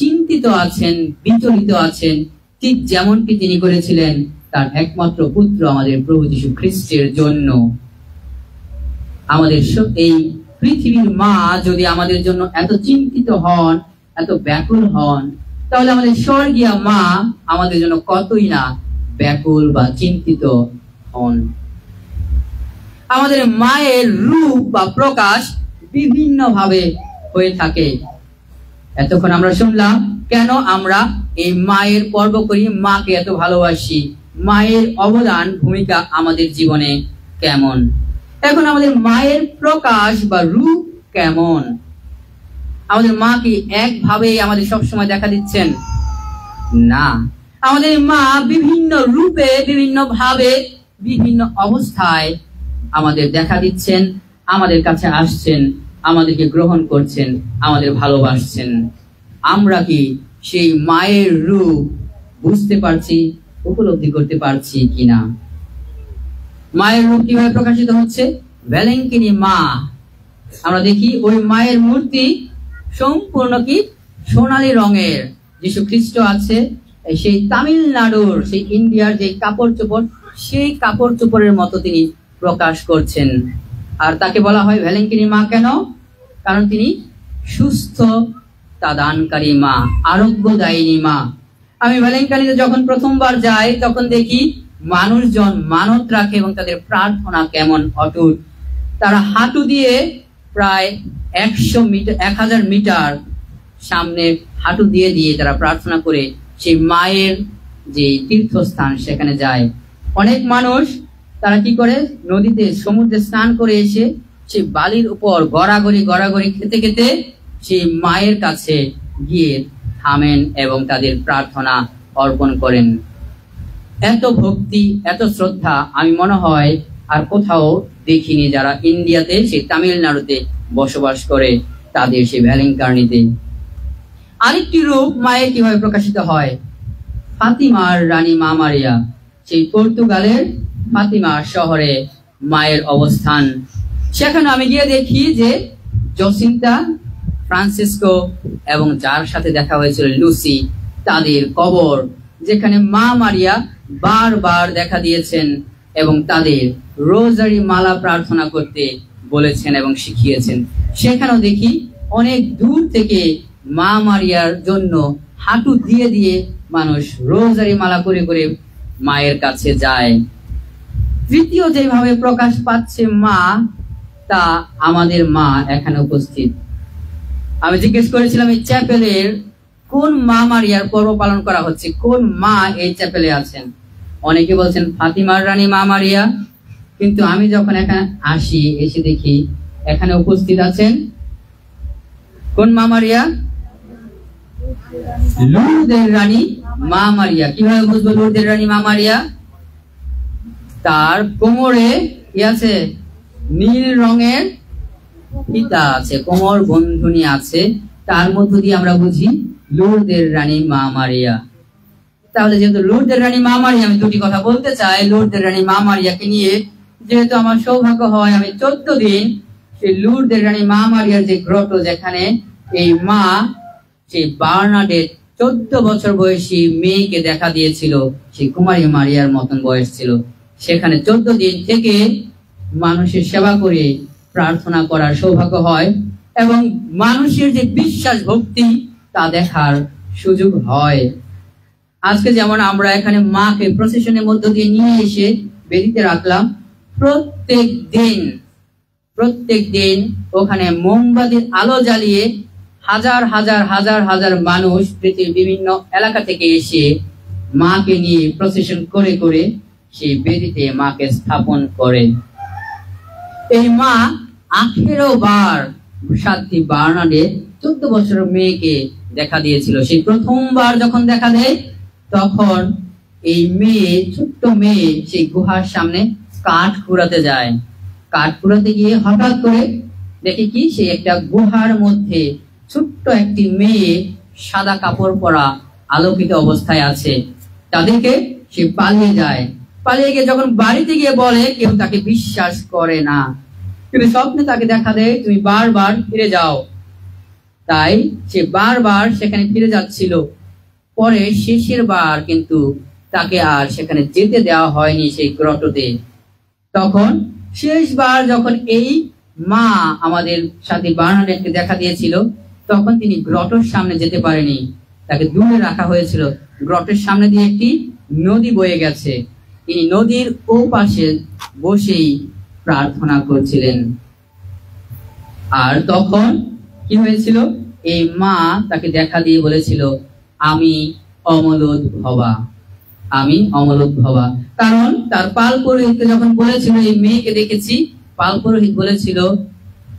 চিন্তিত আছেন, বিচলিত আছেন, ঠিক যেমনটি তিনি করেছিলেন তার একমাত্র পুত্র আমাদের প্রভু যীশু খ্রিস্টের জন্য। আমাদের এই পৃথিবীর মা যদি আমাদের জন্য এত চিন্তিত হন, এত ব্যাকুল হন, তাহলে আমাদের স্বর্গীয় মা আমাদের জন্য কতই না ব্যাকুল বা চিন্তিত হন। আমাদের মায়ের রূপ বা প্রকাশ বিভিন্ন ভাবে হয়ে থাকে। এতক্ষণ আমরা শুনলাম কেন আমরা এই মায়ের পর্ব করি, মাকে এত ভালোবাসি, মায়ের অবদান ভূমিকা আমাদের জীবনে কেমন। এখন আমাদের মায়ের প্রকাশ বা রূপ কেমন? আমাদের মা কি একভাবে আমাদের সবসময় দেখা দিচ্ছেন? না, আমাদের মা বিভিন্ন রূপে, বিভিন্ন ভাবে, বিভিন্ন অবস্থায় আমাদের দেখা দিচ্ছেন, আমাদের কাছে আসছেন, আমাদেরকে গ্রহণ করছেন, আমাদের ভালোবাসছেন। আমরা কি সেই মায়ের রূপ বুঝতে পারছি, উপলব্ধি করতে পারছি কিনা? মায়ের রূপ কিভাবে প্রকাশিত হচ্ছে? ভ্যালেঙ্কিনী মা, আমরা দেখি ওই মায়ের মূর্তি সম্পূর্ণ কি সোনালী রঙের। যীশু খ্রিস্ট আছে সেই তামিলনাড়ুর, সেই ইন্ডিয়ার যে কাপড় চোপড়, সেই কাপড় চোপড়ের মতো তিনি প্রকাশ করছেন। আর তাকে বলা হয় ভ্যালেঙ্কিনী মা। কেন? কারণ তিনি সুস্থতা দানকারী মা, আরোগ্যদায়িনী মা। আমি ভ্যালেঙ্কানিতে যখন প্রথমবার যাই তখন দেখি মানুষজন মানত রাখে এবং তাদের প্রার্থনা কেমন অটুট। তারা হাঁটু দিয়ে প্রায় 1000 মিটার সামনে হাঁটু দিয়ে দিয়ে তারা প্রার্থনা করে সেই মায়ের যে তীর্থস্থান সেখানে যায়। অনেক মানুষ তারা কি করে, নদীতে, সমুদ্রে স্নান করে এসে সেই বালির উপর গড়াগড়ি খেতে খেতে সেই মায়ের কাছে গিয়ে থামেন এবং তাদের প্রার্থনা অর্পণ করেন। এত ভক্তি, এত শ্রদ্ধা আমি মনে হয় আর কোথাও দেখিনি, যারা ইন্ডিয়াতে, সেই তামিলনাড়ুতে বসবাস করে তাদের সেই ভ্যালেঙ্কানিতে। আরেকটি রূপ মায়ের কিভাবে প্রকাশিত হয়? ফাতিমার রানী মা মারিয়া, সেই পর্তুগালের ফাতিমা শহরে মায়ের অবস্থান। সেখানে আমি গিয়ে দেখি যে জসিন্তা, ফ্রান্সিসকো এবং যার সাথে দেখা হয়েছিল লুসি, তাদের কবর, যেখানে মা মারিয়া বারবার দেখা দিয়েছেন এবং তাদের রোজারি মালা প্রার্থনা করতে বলেছেন এবং শিখিয়েছেন। সেখানেও দেখি অনেক দূর থেকে মা মারিয়ার জন্য হাঁটু দিয়ে দিয়ে মানুষ রোজারি মালা করে করে মায়ের কাছে যায়। তৃতীয় যেভাবে প্রকাশ পাচ্ছে মা, তা আমাদের মা এখানে উপস্থিত। আমি জিজ্ঞেস করেছিলাম এই চ্যাপেলের কোন মা মারিয়ার পর্ব পালন করা হচ্ছে, কোন মা এই চ্যাপেলে আছেন। অনেকে বলছেন ফাতিমার রানী মা মারিয়া, কিন্তু আমি যখন এখানে আসি, এসে দেখি এখানে উপস্থিত আছেন কোন মা মারিয়া? লুরদের রানী মা মারিয়া। কিভাবে বুঝবো লুরদের রানী মা মারিয়া? তার কোমরে কি আছে? নীল রঙের ফিতা আছে, কোমর বন্ধনী আছে, তার মধ্য দিয়ে আমরা বুঝি লুরদের রানী মা মারিয়া। তাহলে যেহেতু লুরদের রানী মা মারিয়া, আমি দুটি কথা বলতে চাই। লুরদের রানী মা মারিয়াকে নিয়ে যেহেতু আমার সৌভাগ্য হয়, আমি 14 দিন সেই লুরদের রানী মা মারিয়ার যে গ্রট, যেখানে এই মা সেই বার্নাডের 14 বছর বয়সী মেয়েকে দেখা দিয়েছিল, সেই কুমারী মারিয়ার মতন বয়স ছিল, সেখানে 14 দিন থেকে মানুষের সেবা করে প্রার্থনা করার সৌভাগ্য হয় এবং মানুষের যে বিশ্বাস ভক্তি তা দেখার সুযোগ হয়। আজকে যেমন আমরা এখানে মাকে প্রসেশনের মধ্য দিয়ে নিয়ে এসে বেদিতে রাখলাম, প্রত্যেক দিন ওখানে মোমবাতির আলো জ্বালিয়ে হাজার হাজার হাজার হাজার মানুষ পৃথিবীর বিভিন্ন এলাকা থেকে এসে মাকে নিয়ে প্রসেশন করে করে সেই বেদিতে মাকে স্থাপন করে। এই মা 18 বার সাতটি বার্নাডে 14 বছরের মেয়েকে দেখা দিয়েছিল। সেই প্রথমবার যখন দেখা দেয়, তখন এই মেয়ে, ছোট্ট মেয়ে, সেই গুহার সামনে কাঠ কুড়াতে যায়। কাঠ কুড়াতে গিয়ে হঠাৎ করে দেখে কি, সেই একটা গুহার মধ্যে ছোট্ট একটি মেয়ে সাদা কাপড় পরা আলোকিত অবস্থায় আছে। তাদেরকে সে পালিয়ে যায়। পালিয়ে গিয়ে যখন বাড়িতে গিয়ে বলে, কেউ তাকে বিশ্বাস করে না, কিন্তু স্বপ্নে তাকে দেখা দেয় তুমি বারবার ফিরে যাও। তাই সে বারবার সেখানে ফিরে যাচ্ছিল। পরে শেষের বার কিন্তু তাকে আর সেখানে যেতে দেওয়া হয়নি সেই গ্রটতে। তখন শেষবার যখন এই মা আমাদের সাথে বার্নার্ডকে দেখা দিয়েছিল, তখন তিনি গ্রটের সামনে যেতে পারেনি, তাকে দূরে রাখা হয়েছিল। গ্রটের সামনে দিয়ে একটি নদী বয়ে গেছে, তিনি নদীর ও পাশে বসেই প্রার্থনা করছিলেন। আর তখন কি হয়েছিল, এই মা তাকে দেখা দিয়ে বলেছিল, আমি অমলোদ ভবা, আমি অমলোদ ভবা। কারণ তার পাল পুরোহিতকে যখন বলেছিল এই মেয়েকে দেখেছি, পাল পুরোহিত বলেছিল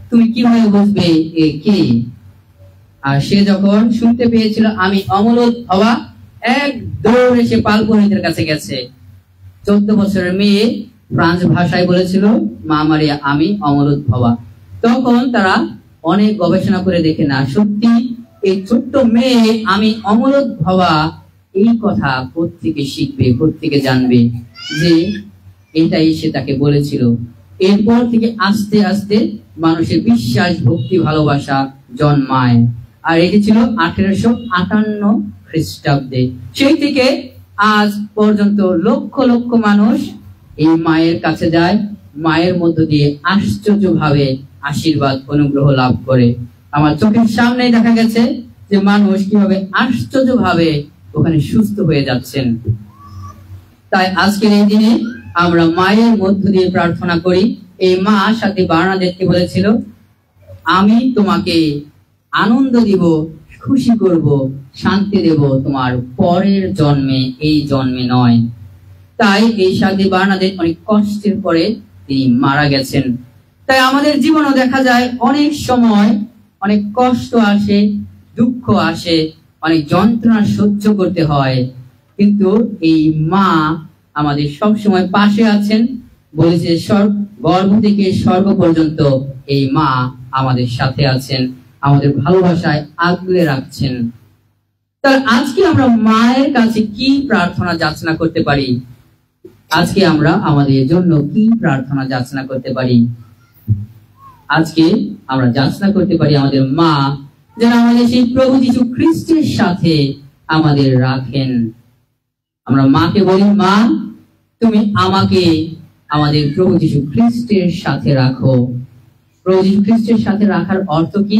তুমি কিভাবে বুঝবে এ কে? আর সে যখন শুনতে পেয়েছিল আমি অমলোদ ভবা, এক দৌড়ে সে পাল পুরোহিতের কাছে গেছে। 14 বছরের মেয়ে ফ্রান্স ভাষায় বলেছিল মা মারিয়া আমি অমলোদ ভবা। তখন তারা অনেক গবেষণা করে দেখে, না সত্যি এই ছোট্ট মেয়ে আমি অমলোদ ভবা এই কথা কোত্থেকে শিখবে, কোত্থেকে জানবে যে এটাই সে তাকে বলেছিল। এরপর থেকে আস্তে আস্তে মানুষের বিশ্বাস ভক্তি ভালোবাসা জন্মায়। আর এটি ছিল 1858 খ্রিস্টাব্দে। সেই থেকে আজ পর্যন্ত লক্ষ লক্ষ মানুষ এই মায়ের কাছে যায়, মায়ের মধ্য দিয়ে আশ্চর্যভাবে আশীর্বাদ অনুগ্রহ লাভ করে। আমার চোখের সামনে দেখা গেছে যে মানুষ কিভাবে আশ্চর্যভাবে ওখানে সুস্থ হয়ে যাচ্ছেন। তাই আজকের এই দিনে আমরা মায়ের মধ্য দিয়ে প্রার্থনা করি। এই মা সাথে বার্নার্ডকে বলেছিল আমি তোমাকে আনন্দ দিব, খুশি করব, শান্তি দেব তোমার পরের জন্মে, এই জন্মে নয়। তাই এই সাথে বার্নার্ড অনেক কষ্টের পরে তিনি মারা গেছেন। তাই আমাদের জীবনও দেখা যায় অনেক সময় অনেক কষ্ট আসে, দুঃখ আসে, অনেক যন্ত্রণা সহ্য করতে হয়, কিন্তু এই মা আমাদের সব সময় পাশে আছেন। বলেছে গর্ভ থেকে স্বর্গ পর্যন্ত এই মা আমাদের সাথে আছেন, আমাদের ভালোবাসায় আগলে রাখছেন। তাহলে আজকে আমরা মায়ের কাছে কি প্রার্থনা যাচনা করতে পারি? আজকে আমরা আমাদের জন্য কি প্রার্থনা যাচনা করতে পারি? আজকে আমরা যাচনা করতে পারি আমাদের মা যেন আমাদের সেই প্রভু যীশু খ্রিস্টের সাথে আমাদের রাখেন। আমরা মাকে বলি, মা তুমি আমাকে আমাদের প্রভু যীশু খ্রিস্টের সাথে রাখো। প্রভু যীশু খ্রিস্টের সাথে রাখার অর্থ কি?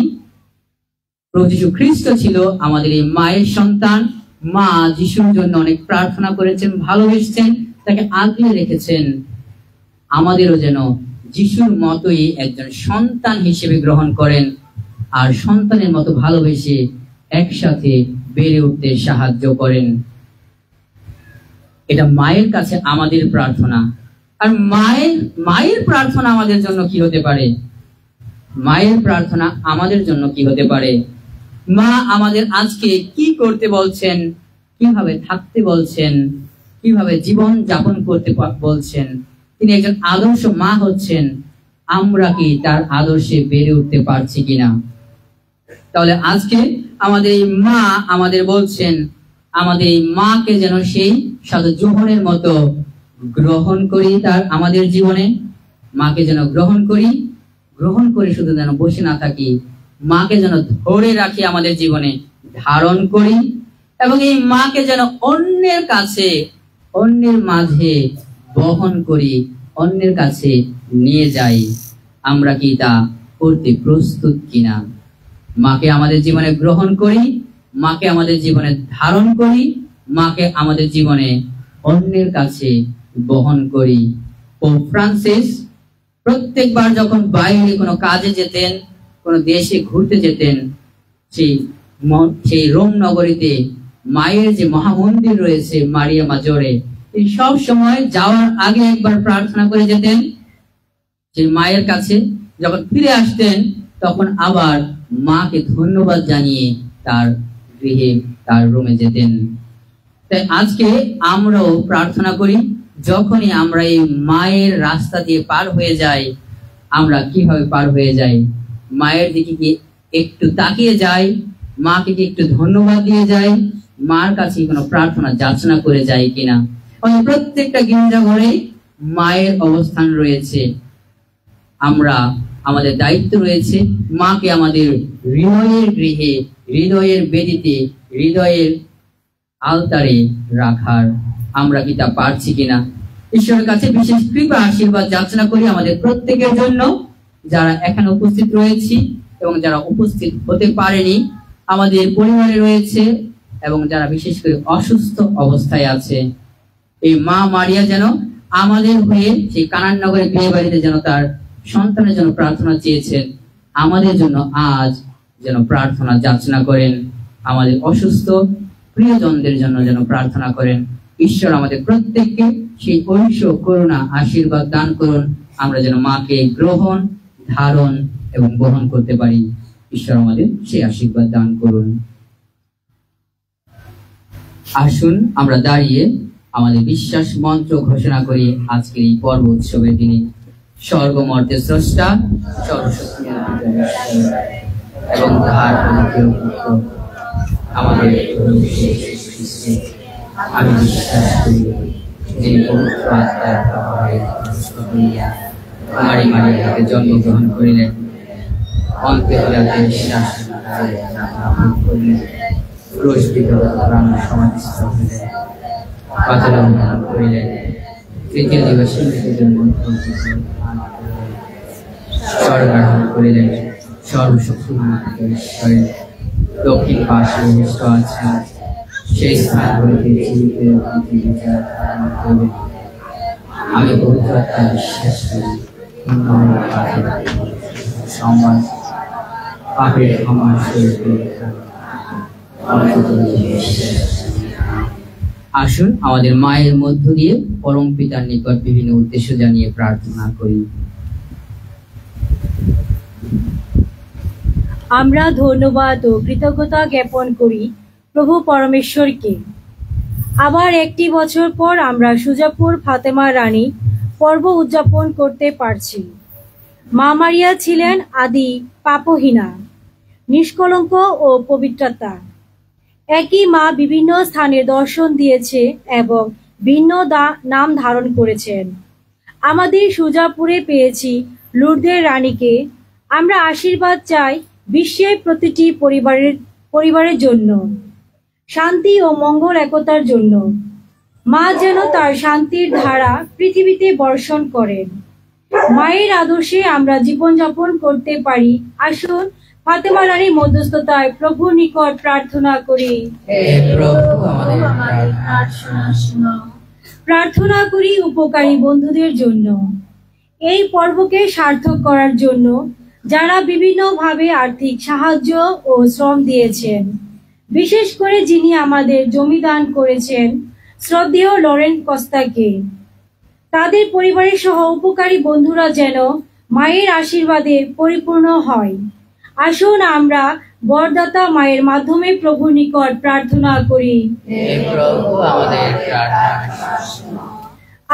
প্রভু যীশু খ্রিস্ট ছিল আমাদের এই মায়ের সন্তান। মা যিশুর জন্য অনেক প্রার্থনা করেছেন, ভালোবেসেছেন, তাকে আগলে রেখেছেন। আমাদেরও যেন যিশুর মতোই একজন সন্তান হিসেবে গ্রহণ করেন আর সন্তানের মতো ভালোবেসে একসাথে বেড়ে উঠতে সাহায্য করেন। এটা মায়ের কাছে আমাদের প্রার্থনা। আর মায়ের প্রার্থনা আমাদের জন্য কি হতে পারে? মায়ের প্রার্থনা আমাদের জন্য কি হতে পারে? মা আমাদের আজকে কি করতে বলছেন, কিভাবে থাকতে বলছেন, কিভাবে জীবন যাপন করতে বলছেন। তিনি একজন আদর্শ মা হচ্ছেন। আমরা কি তার আদর্শে বেড়ে উঠতে পারছি কিনা? তাহলে আজকে আমাদের এই মা আমাদের বলছেন, আমাদের এই মাকে যেন সেই সাধু যোহনের মতো গ্রহণ করি আমাদের জীবনে। মাকে যেন গ্রহণ করে শুধু যেন বসে না থাকি, মাকে যেন ধরে রাখি আমাদের জীবনে, ধারণ করি, এবং এই মাকে যেন অন্যের মাঝে বহন করি, অন্যের কাছে নিয়ে যাই। আমরা কি তা করতে প্রস্তুত কিনা? মাকে আমাদের জীবনে গ্রহণ করি, মাকে আমাদের জীবনে ধারণ করি, মাকে আমাদের জীবনে অন্যের কাছে বহন করি। পোপ ফ্রান্সিস প্রত্যেকবার যখন বাইরে কোনো কাজে যেতেন, কোনো দেশে ঘুরতে যেতেন, সেই রোম নগরীতে মায়ের যে মহামন্দির রয়েছে মারিয়া মাজোরে, এই সব সময় যাওয়ার আগে একবার প্রার্থনা করে যেতেন সেই মায়ের কাছে। যখন ফিরে আসতেন তখন আবার মাকে ধন্যবাদ জানিয়ে তার গৃহে, তার রুমে যেতেন। তাই আজকে আমরাও প্রার্থনা করি, যখনই আমরা এই মায়ের রাস্তা দিয়ে পার হয়ে যাই, আমরা কিভাবে পার হয়ে যাই? মায়ের দিকে কি একটু তাকিয়ে যাই, মাকে কি একটু ধন্যবাদ দিয়ে যাই, মার কাছে কোনো প্রার্থনা যাচনা করে যাই কিনা? প্রত্যেকটা গির্জা ঘরে মায়ের অবস্থান রয়েছে। আমাদের দায়িত্ব রয়েছে মাকে আমাদের হৃদয়ের গৃহে, হৃদয়ের বেদিতে, হৃদয়ের আলতারে রাখার। আমরা কি তা পারছি কিনা? ঈশ্বরের কাছে বিশেষ কৃপা আশীর্বাদ যাচনা করি আমাদের প্রত্যেকের জন্য, যারা এখানে উপস্থিত রয়েছি এবং যারা উপস্থিত হতে পারেনি আমাদের পরিবারে রয়েছে, এবং যারা বিশেষ করে অসুস্থ অবস্থায় আছে। এই মা মারিয়া যেন আমাদের হয়ে সেই কানান নগরের গৃহ বাড়িতে যেন তার সন্তানের জন্য প্রার্থনা চেয়েছেন, আমাদের জন্য আজ যেন প্রার্থনা যাচনা করেন। আমাদের অসুস্থ প্রিয়জনদের জন্য যেন প্রার্থনা করেন। ঈশ্বর আমাদের প্রত্যেককে সেই ঐশ্ব করুণা আশীর্বাদ দান করুন, আমরা যেন মাকে গ্রহণ, ধারণ এবং বহন করতে পারি। ঈশ্বর আমাদের সেই আশীর্বাদ দান করুন। আসুন আমরা দাঁড়িয়ে আমাদের বিশ্বাস মন্ত্র ঘোষণা করি আজকের এই পর্ব উৎসবের দিনে। স্বর্গমর্তের স্রষ্টা, সর্বশক্তি এবং তাহার আমাদের আমি বিশ্বাস করি যিনি পবিত্র আত্মার প্রভাবে কুমারী মারিয়াকে জন্মগ্রহণ করিলেন, অন্তে হইয়াতে বিশ্বাস করিলেন, পুরস্কৃত প্রাণ সমাধিস্থ হইলেন, পাতালে উদ্ধার করিলেন, তৃতীয় দিবসে মৃত্যুদের মধ্যে স্বর্গারোহণ করিলেন, সর্বশক্তিমান ঈশ্বরের দক্ষিণ পাশে ভূমিষ্ঠ আছেন, সেই স্থানগুলিতে জীবিতের বিচার করবেন। আমি পবিত্র আত্মা বিশ্বাস করি, সমাজ পাপের ক্ষমা আসুন আমাদের মায়ের মধ্য দিয়ে পরম পিতার নিকট বিভিন্ন উদ্দেশ্য জানিয়ে প্রার্থনা করি। আমরা ধন্যবাদ ও কৃতজ্ঞতা জ্ঞাপন করি প্রভু পরমেশ্বরকে। আবার একটি বছর পর আমরা সুজাপুর ফাতেমা রানী পর্ব উদযাপন করতে পারছি। মা মারিয়া ছিলেন আদি পাপহীনা, নিষ্কলঙ্ক ও পবিত্রতা। একই মা বিভিন্ন স্থানে দর্শন দিয়েছে এবং ভিন্ন নাম ধারণ করেছেন। আমাদের সুজাপুরে পেয়েছি লুর্দের রানীকে। আমরা আশীর্বাদ চাই বিশ্বের প্রতিটি পরিবারের জন্য, শান্তি ও মঙ্গল একতার জন্য। মা যেন তার শান্তির ধারা পৃথিবীতে বর্ষণ করেন। মায়ের আদর্শে আমরা জীবনযাপন করতে পারি। আসুন ফাতেমা রানীর মধ্যস্থতায় প্রভুর নিকট প্রার্থনা করি। প্রার্থনা করি উপকারী বন্ধুদের জন্য, এই পর্বকে সার্থক করার জন্য, যারা বিভিন্নভাবে আর্থিক সাহায্য ও শ্রম দিয়েছেন, বিশেষ করে যিনি আমাদের জমি দান করেছেন, শ্রদ্ধেয় লরেন্ট কস্তাকে। তাদের পরিবারের সহ উপকারী বন্ধুরা যেন মায়ের আশীর্বাদে পরিপূর্ণ হয়। আসুন আমরা বরদাতা মায়ের মাধ্যমে প্রভুর নিকট প্রার্থনা করি। হে প্রভু, আমাদের প্রার্থনা শুনো।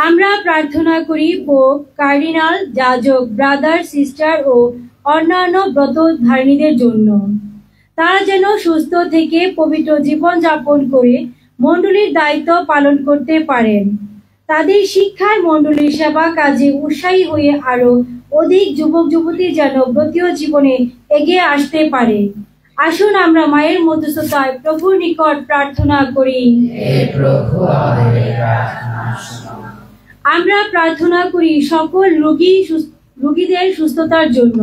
আমরা প্রার্থনা করি পোপ, কার্ডিনাল, যাজক, ব্রাদার, সিস্টার ও অন্যান্য ব্রতধারিণীদের জন্য। তারা যেন সুস্থ থেকে পবিত্র জীবন যাপন করে মণ্ডলীর দায়িত্ব পালন করতে পারেন। তাদের শিক্ষার মণ্ডলীর সেবা কাজে উৎসাহী হয়ে আরো অধিক যুবক যুবতী যেন ব্রতীয় জীবনে এগিয়ে আসতে পারে। আসুন আমরা মায়ের মধ্যস্থতায় প্রভুর নিকট প্রার্থনা করি। হে প্রভু, আমাদের প্রার্থনা শুনো। আমরা প্রার্থনা করি সকল রোগীদের সুস্থতার জন্য,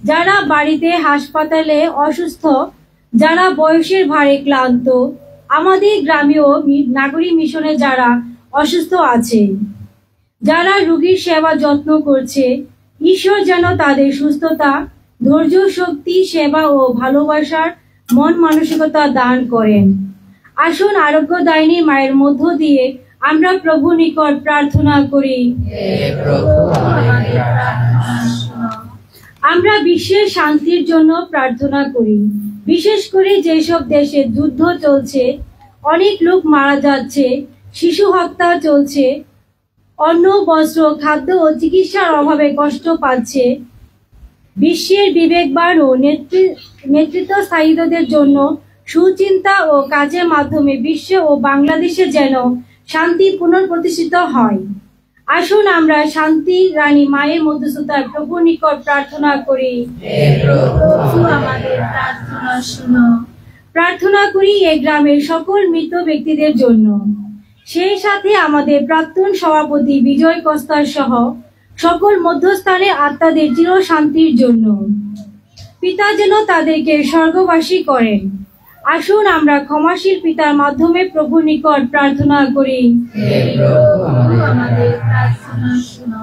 যারা বাড়িতে হাসপাতালে অসুস্থ, যারা বয়সের ভারে ক্লান্ত, আমাদের গ্রামীয় নাগরিক মিশনে যারা অসুস্থ আছে, যারা রোগীর সেবা যত্ন করছে। ঈশ্বর যেন তাদের সুস্থতা, ধৈর্য, শক্তি, সেবা ও ভালোবাসার মন মানসিকতা দান করেন। আসুন আরোগ্যদায়িনী মায়ের মধ্য দিয়ে আমরা প্রভু নিকট প্রার্থনা করি। হে প্রভু, আমাদের প্রার্থনা শুনো। আমরা বিশ্বের শান্তির জন্য প্রার্থনা করি। বিশেষ করে যেসব দেশে যুদ্ধ চলছে, অনেক লোক মারা যাচ্ছে, শিশু হত্যা চলছে, অন্ন, বস্ত্র, খাদ্য ও চিকিৎসার অভাবে কষ্ট পাচ্ছে, বিশ্বের বিবেকবান ও নেতৃত্বস্থায়ীদের জন্য সুচিন্তা ও কাজের মাধ্যমে বিশ্ব ও বাংলাদেশে যেন শান্তি পুনঃপ্রতিষ্ঠিত হয়। আসুন আমরা শান্তি রানী মায়ের মধ্যস্থতায় প্রভুর নিকট প্রার্থনা করি। হে প্রভু, আমাদের প্রার্থনা শুনো। প্রার্থনা করি এই গ্রামের সকল মৃত ব্যক্তিদের জন্য, সেই সাথে আমাদের প্রাক্তন সভাপতি বিজয় কস্তার সহ সকল মধ্যস্থানে আত্মাদের চির শান্তির জন্য। পিতা যেন তাদেরকে স্বর্গবাসী করেন। আসুন আমরা ক্ষমাশীল পিতার মাধ্যমে প্রভুর নিকট প্রার্থনা করি। হে প্রভু, আমাদের প্রার্থনা শুনো।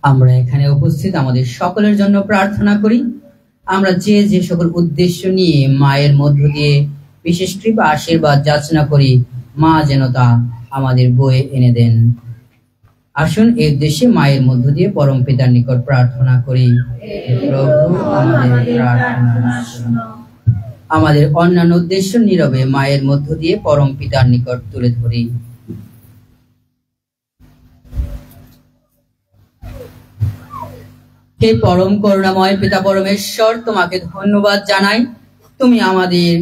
আমরা এখানে উপস্থিত আমাদের সকলের জন্য প্রার্থনা করি। আমরা যে যে সকল উদ্দেশ্য নিয়ে মায়ের মধ্য দিয়ে বিশেষ কৃপা আশীর্বাদ যাচনা করি, মা যেন তা আমাদের বয়ে এনে দেন। আসুন এই উদ্দেশ্যে মায়ের মধ্য দিয়ে পরম পিতার নিকট প্রার্থনা করি। হে প্রভু, আমাদের প্রার্থনা শুনো। আমাদের অন্যান্য উদ্দেশ্য নীরবে মায়ের মধ্য দিয়ে পরম পিতার নিকট তুলে ধরি। হে পরম করুণাময় পিতা পরমেশ্বর, তোমাকে ধন্যবাদ জানাই। তুমি আমাদের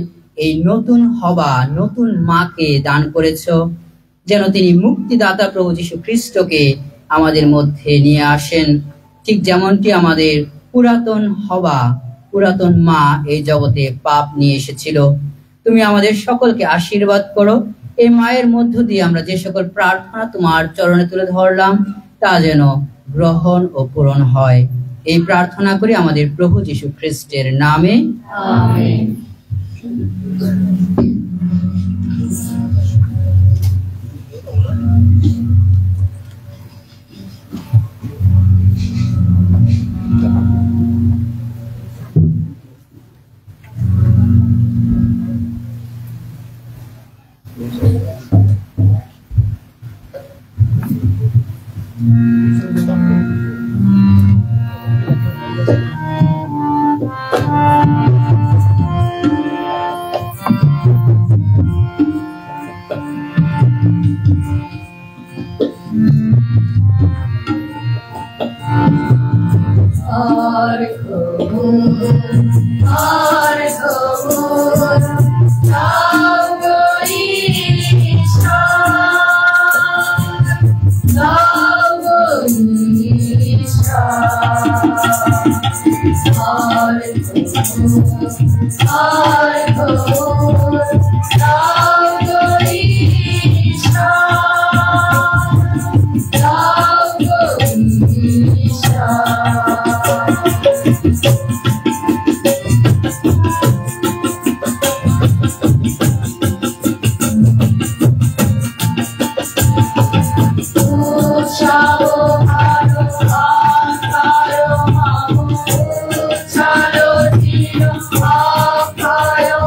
এই নতুন হবা নতুন মাকে দান করেছো, যেন তিনি মুক্তিদাতা প্রভু যীশু খ্রিস্টকে আমাদের মধ্যে নিয়ে আসেন। ঠিক যেমনটি আমাদের পুরাতন হবা পুরাতন মা এই জগতে পাপ নিয়ে এসেছিল, তুমি আমাদের সকলকে আশীর্বাদ করো। এই মায়ের মধ্য দিয়ে আমরা যে সকল প্রার্থনা তোমার চরণে তুলে ধরলাম, তা যেন গ্রহণ ও পূরণ হয়। এই প্রার্থনা করি আমাদের প্রভু যীশু খ্রিস্টের নামে, আমেন। Chalo, Tino, Akayo,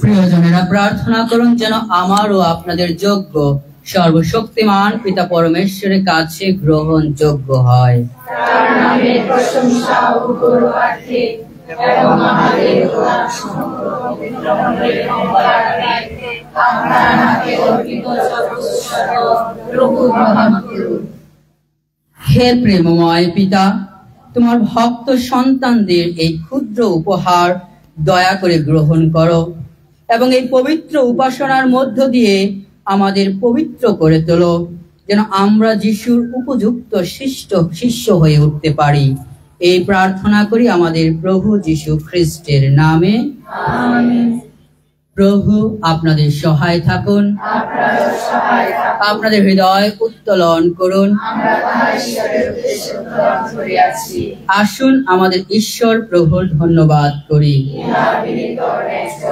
প্রিয়জনেরা, প্রার্থনা করুন যেন আমারও আপনাদের যোগ্য সর্বশক্তিমান পিতা পরমেশ্বরের কাছে গ্রহণযোগ্য হয়। তার নামের প্রশংসা ও গৌরবার্থে এবং আমাদের সমগ্র পবিত্র মণ্ডলীর মঙ্গলার্থে আপনার হাতে অর্পিত সর্বস্ব প্রভু গ্রহণ করুন। হে প্রেমময় পিতা, তোমার ভক্ত সন্তানদের এই ক্ষুদ্র উপহার দয়া করে গ্রহণ করো এবং এই পবিত্র উপাসনার মধ্য দিয়ে আমাদের পবিত্র করে তোলো, যেন আমরা যিশুর উপযুক্ত শিষ্য হয়ে উঠতে পারি। এই প্রার্থনা করি আমাদের প্রভু যিশু খ্রিস্টের নামে, আমেন। প্রভু আপনাদের সহায় থাকুন, আপনাদের হৃদয় উত্তোলন করুন। আমরা তাহার ঈশ্বরের উদ্দেশ্যে উত্তোলন করিয়াছি। আসুন আমাদের ঈশ্বর প্রভুর ধন্যবাদ করি। ইহা বিনীত ও ন্যায্য।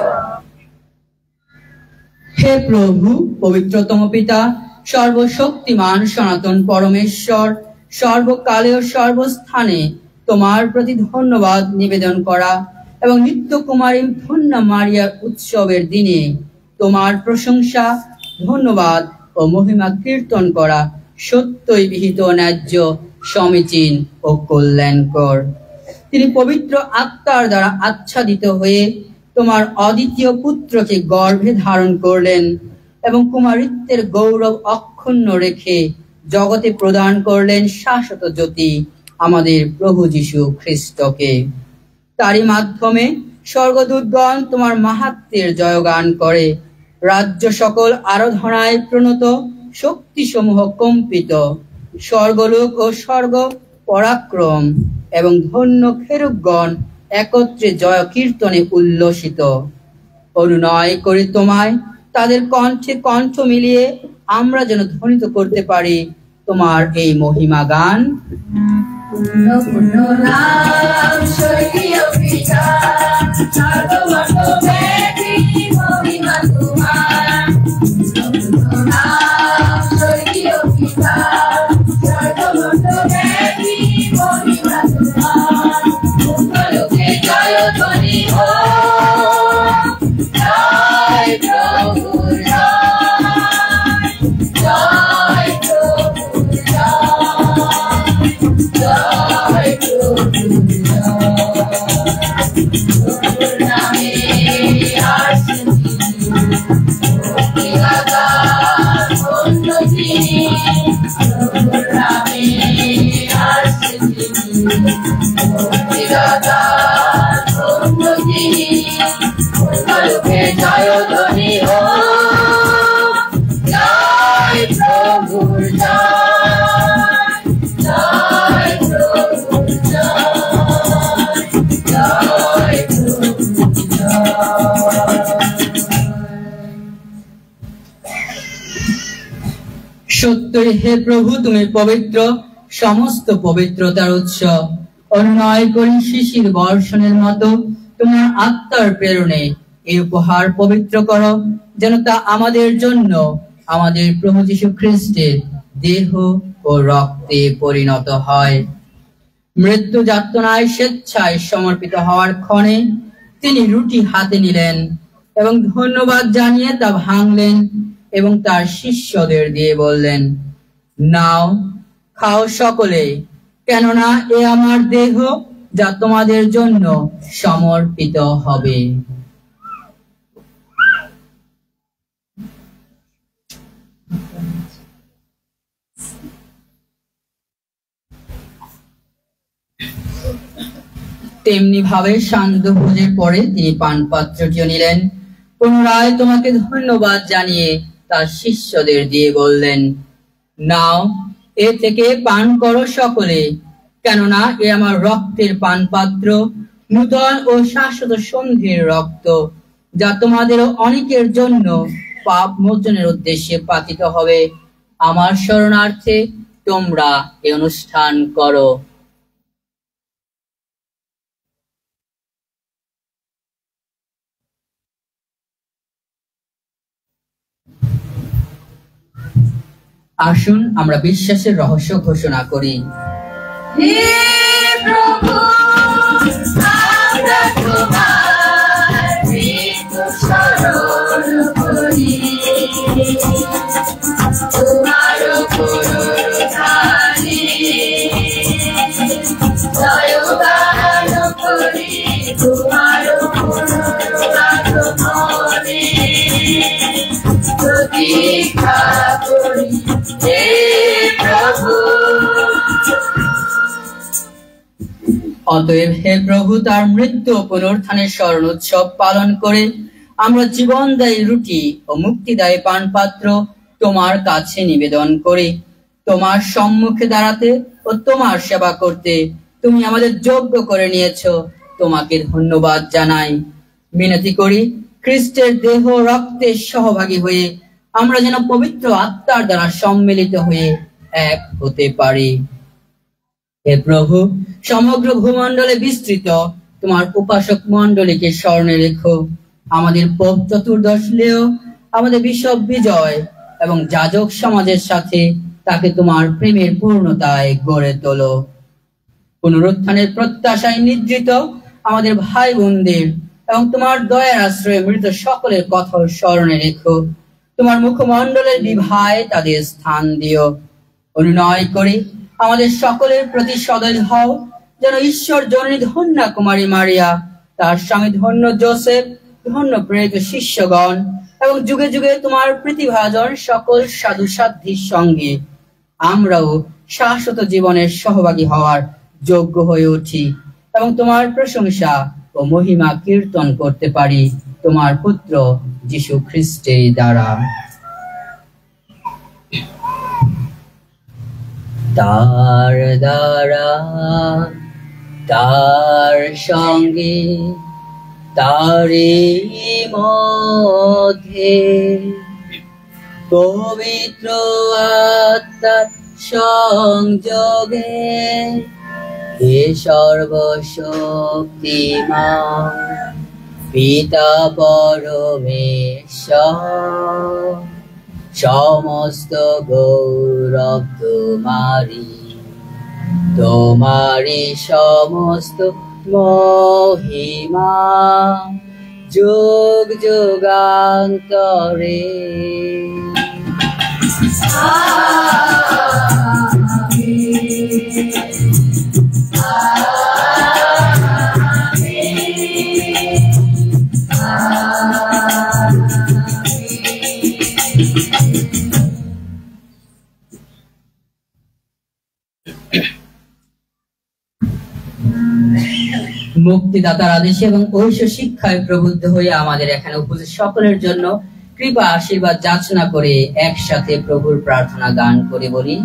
হে প্রভু, পবিত্রতম পিতা, সর্বশক্তিমান সনাতন পরমেশ্বর, সর্বকালে ও সর্বস্থানে তোমার প্রতি ধন্যবাদ নিবেদন করা এবং নিত্য কুমারী ধন্য মারিয়ার উৎসবের দিনে তোমার প্রশংসা, ধন্যবাদ ও মহিমা কীর্তন করা সত্যই বিহিত, ন্যায্য, সমীচীন ও কল্যাণকর। তিনি পবিত্র আত্মার দ্বারা আচ্ছাদিত হয়ে তোমার অদ্বিতীয় পুত্রকে গর্ভে ধারণ করলেন এবং কুমারিত্বের গৌরব অক্ষুণ্ণ রেখে জগতে প্রদান করলেন শাশ্বত জ্যোতি, আমাদের প্রভু যিশু খ্রিস্টকে। তারই মাধ্যমে স্বর্গদূতগণ তোমার মাহাত্ম্যের জয়গান করে, রাজ্য সকল আরাধনায় প্রণত, শক্তিসমূহ কম্পিত, স্বর্গলোক ও স্বর্গ পরাক্রম এবং ধন্য খেরুবগণ একত্রে জয় কীর্তনে উল্লসিত। অনুনয় করি তোমায়, তাদের কণ্ঠে কণ্ঠ মিলিয়ে আমরা যেন ধ্বনিত করতে পারি তোমার এই মহিমা গান। পূর্ণ পূর্ণ নাম স্বর্গীয় পিতা, সর্বমতভেদী মহিমা তোমার। পূর্ণ নাম স্বর্গীয় পিতা, সর্বমতভেদী মহিমা তোমার। মঙ্গলকে জয়ধ্বনি হোক, জয় প্রভুর জয়, জয় প্রভুর জয়, জয় প্রভুর জয়। প্রভুর নামে আসছি, মুক্তিদাতার ধন্য যিনি। প্রভুর নামে আসছি, মুক্তিদাতার ধন্য যিনি। মঙ্গলকে জয়ধ্বনি হোক, জয় প্রভুর জয়, জয় প্রভুর জয়, জয় প্রভুর জয়। সত্যই হে প্রভু, তুমি পবিত্র, সমস্ত পবিত্রতার উৎস। অনুনয় করি শিশির বর্ষণের মতো তোমার আত্মার প্রেরণে এই উপহার পবিত্র করো, যেন তা আমাদের জন্য আমাদের প্রভু যীশু খ্রিস্টের দেহ ও রক্তে পরিণত হয়। মৃত্যু যাতনায় স্বেচ্ছায় সমর্পিত হওয়ার ক্ষণে তিনি রুটি হাতে নিলেন এবং ধন্যবাদ জানিয়ে তা ভাঙলেন এবং তার শিষ্যদের দিয়ে বললেন, নাও, খাও সকলে, কেননা এ আমার দেহ যা তোমাদের জন্য সমর্পিত হবে। তেমনি ভাবে সান্ধ্য ভোজের পরে তিনি পানপাত্রটিও নিলেন, পুনরায় তোমাকে ধন্যবাদ জানিয়ে তার শিষ্যদের দিয়ে বললেন, নাও, এ থেকে পান করো সকলে, কেননা এ আমার রক্তের পানপাত্র, নূতন ও শাশ্বত সন্ধির রক্ত, যা তোমাদের অনেকের জন্য পাপ মোচনের উদ্দেশ্যে পাতিত হবে। আমার শরণার্থে তোমরা এই অনুষ্ঠান করো। আসুন আমরা বিশ্বাসের রহস্য ঘোষণা করি। হে প্রভু, আমরা তোমার মৃত্যু স্মরণ করি, তোমার পুনরুত্থানে জয়গান করি, তোমার পুনরুত্থানে প্রতীক্ষা করি। হে প্রভু, অতএব হে প্রভু, তার মৃত্যু ও পুনরুত্থানের স্মরণ উৎসব পালন করে আমরা জীবনদায়ী রুটি ও মুক্তিদায়ী পানপাত্র তোমার কাছে নিবেদন করি। তোমার সম্মুখে দাঁড়াতে ও তোমার সেবা করতে তুমি আমাদের যোগ্য করে নিয়েছো, তোমাকে ধন্যবাদ জানাই। মিনতি করি, খ্রিস্টের দেহ রক্তের সহভাগী হয়ে আমরা যেন পবিত্র আত্মার দ্বারা সম্মিলিত হয়ে এক হতে পারি। হে প্রভু, সমগ্র ভূমণ্ডলে বিস্তৃত তোমার উপাসক মণ্ডলীকে স্মরণে রেখো। আমাদের পোপ চতুর্দশ লেও, আমাদের বিশপ বিজয় এবং যাজক সমাজের সাথে তাকে তোমার প্রেমের পূর্ণতায় গড়ে তোলো। পুনরুত্থানের প্রত্যাশায় নিদ্রিত আমাদের ভাই বোনদের এবং তোমার দয়ার আশ্রয়ে মৃত সকলের কথা স্মরণে রেখো। তোমার মুখমণ্ডলের বিভায় তাদের স্থান দিও। অনুনয় করি, আমাদের সকলের প্রতি সদয় হও, যেন ঈশ্বর জননী ধন্যা কুমারী মারিয়া, তার স্বামী ধন্য যোসেফ, ধন্য প্রেরিত শিষ্যগণ এবং যুগে যুগে তোমার প্রতিভাজন সকল সাধু সাধ্যির সঙ্গে আমরাও শাশ্বত জীবনের সহভাগী হওয়ার যোগ্য হয়ে উঠি এবং তোমার প্রশংসা ও মহিমা কীর্তন করতে পারি তোমার পুত্র যীশু খ্রিস্টের দ্বারা। তার দ্বারা, তার সঙ্গে, তারই মধ্যে পবিত্র আত্মার সংযোগে হে সর্বশক্তিমান পিতা পরমেশ্বর, সমস্ত গৌরব তোমারি, তোমারি সমস্ত মহিমা যুগ যুগান্তরে। মুক্তিদাতার আদেশে এবং ঐশ্য শিক্ষায় প্রবুদ্ধ হয়ে আমাদের এখানে উপস্থিত সকলের জন্য কৃপা আশীর্বাদ যাচনা করে একসাথে প্রভুর প্রার্থনা গান করে বলি।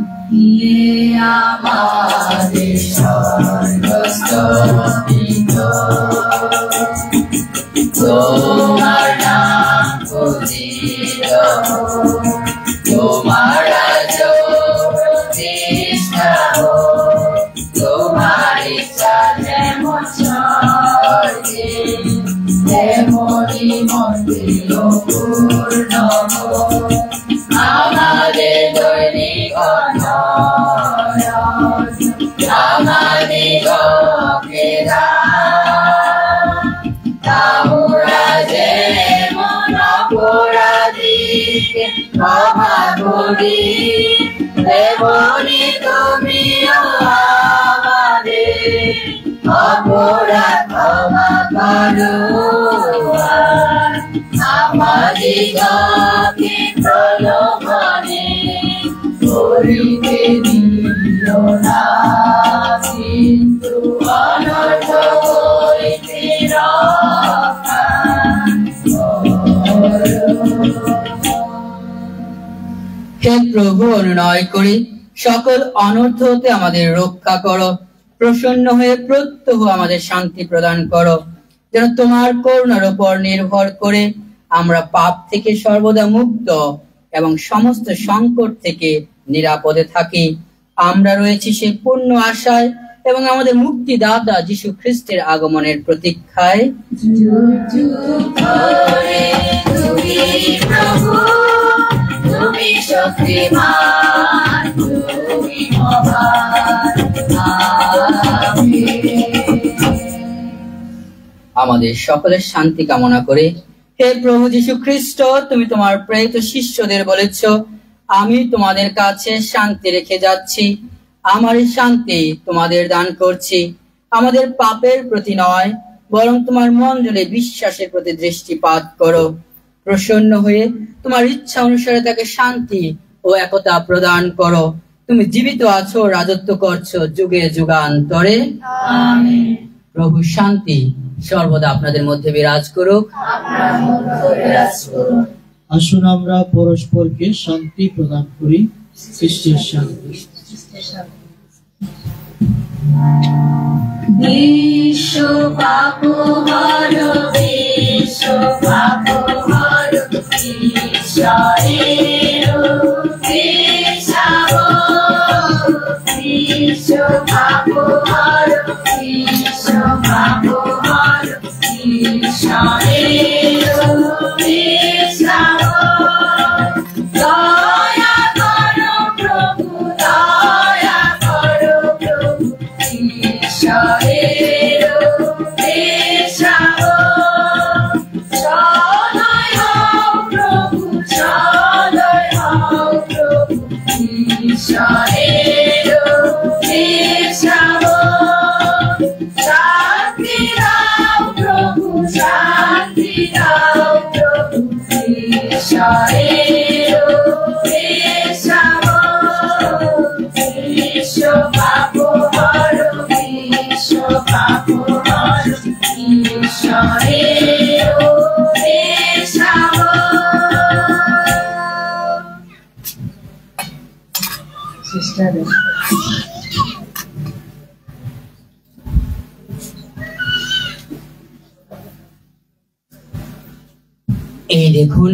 তোমার নাম পূজিত হোক, তোমার রাজ্য প্রতিষ্ঠা হোক, তোমার ইচ্ছা যেমন স্বর্গে তেমনি মর্ত্যে পূর্ণ হোক। আমাদের দৈনিক অন্নদান আমাদিগকে দাও, আমরা যেমন অপরাধীকে ক্ষমা করি, তেমনি তুমিও আমাদের অপরাধ ক্ষমা করো। আর আমাদিগকে প্রলোভনে করিতে দিও না, কিন্তু অনর্থ হইতে রক্ষা করো। হে প্রভু, অনুনয় করি সকল অনর্থ হতে আমাদের রক্ষা করো। প্রসন্ন হয়ে প্রত্যহ আমাদের শান্তি প্রদান করো, যেন তোমার করুণার উপর নির্ভর করে আমরা পাপ থেকে সর্বদা মুক্ত এবং সমস্ত সংকট থেকে নিরাপদে থাকি। আমরা রয়েছি সেই পূর্ণ আশায় এবং আমাদের মুক্তিদাতা যীশু খ্রিস্টের আগমনের প্রতীক্ষায়। যুগ যুগ ধরে তুমি প্রভু, তুমি শক্তিমান, তুমি মহান। আমেন। আমাদের সকলের শান্তি কামনা করে, হে প্রভু যীশু খ্রিস্ট, তুমি তোমার প্রেরিত শিষ্যদের বলেছ, আমি তোমাদের কাছে শান্তি রেখে যাচ্ছি, আমার এই শান্তি তোমাদের দান করছি। আমাদের পাপের প্রতি নয়, বরং তোমার মণ্ডলে বিশ্বাসের প্রতি দৃষ্টিপাত করো। প্রসন্ন হয়ে তোমার ইচ্ছা অনুসারে তাকে শান্তি ও একতা প্রদান করো। তুমি জীবিত আছো, রাজত্ব করছো যুগে যুগান্তরে। আমেন। প্রভু শান্তি সর্বদা আপনাদের মধ্যে বিরাজ করুক। আপনার মধ্যে বিরাজ করুন। আসুন আমরা পরস্পরকে শান্তি প্রদান করি। খ্রিস্টের শান্তি। বিশ্ব পাপ হর, বিশ্ব পাপ হর, ঈশ্বরের অভিশাপ। বিশ্ব পাপ হর, বিশ্ব পাপ হর, ঈশ্বরের অভিশাপ। দয়া করো প্রভু, দয়া করো প্রভু, ঈশ্বরের অভিশাপ। সদয় হও প্রভু, সদয় হও প্রভু, ঈশ্বরের অভিশাপ। শান্তি দাও প্রভু, শান্তি দাও প্রভু, ঈশ্বরের অভিশাপ। বিশ্ব পাপ হর, বিশ্ব পাপ হর, ঈশ্বরের অভিশাপ। এই দেখুন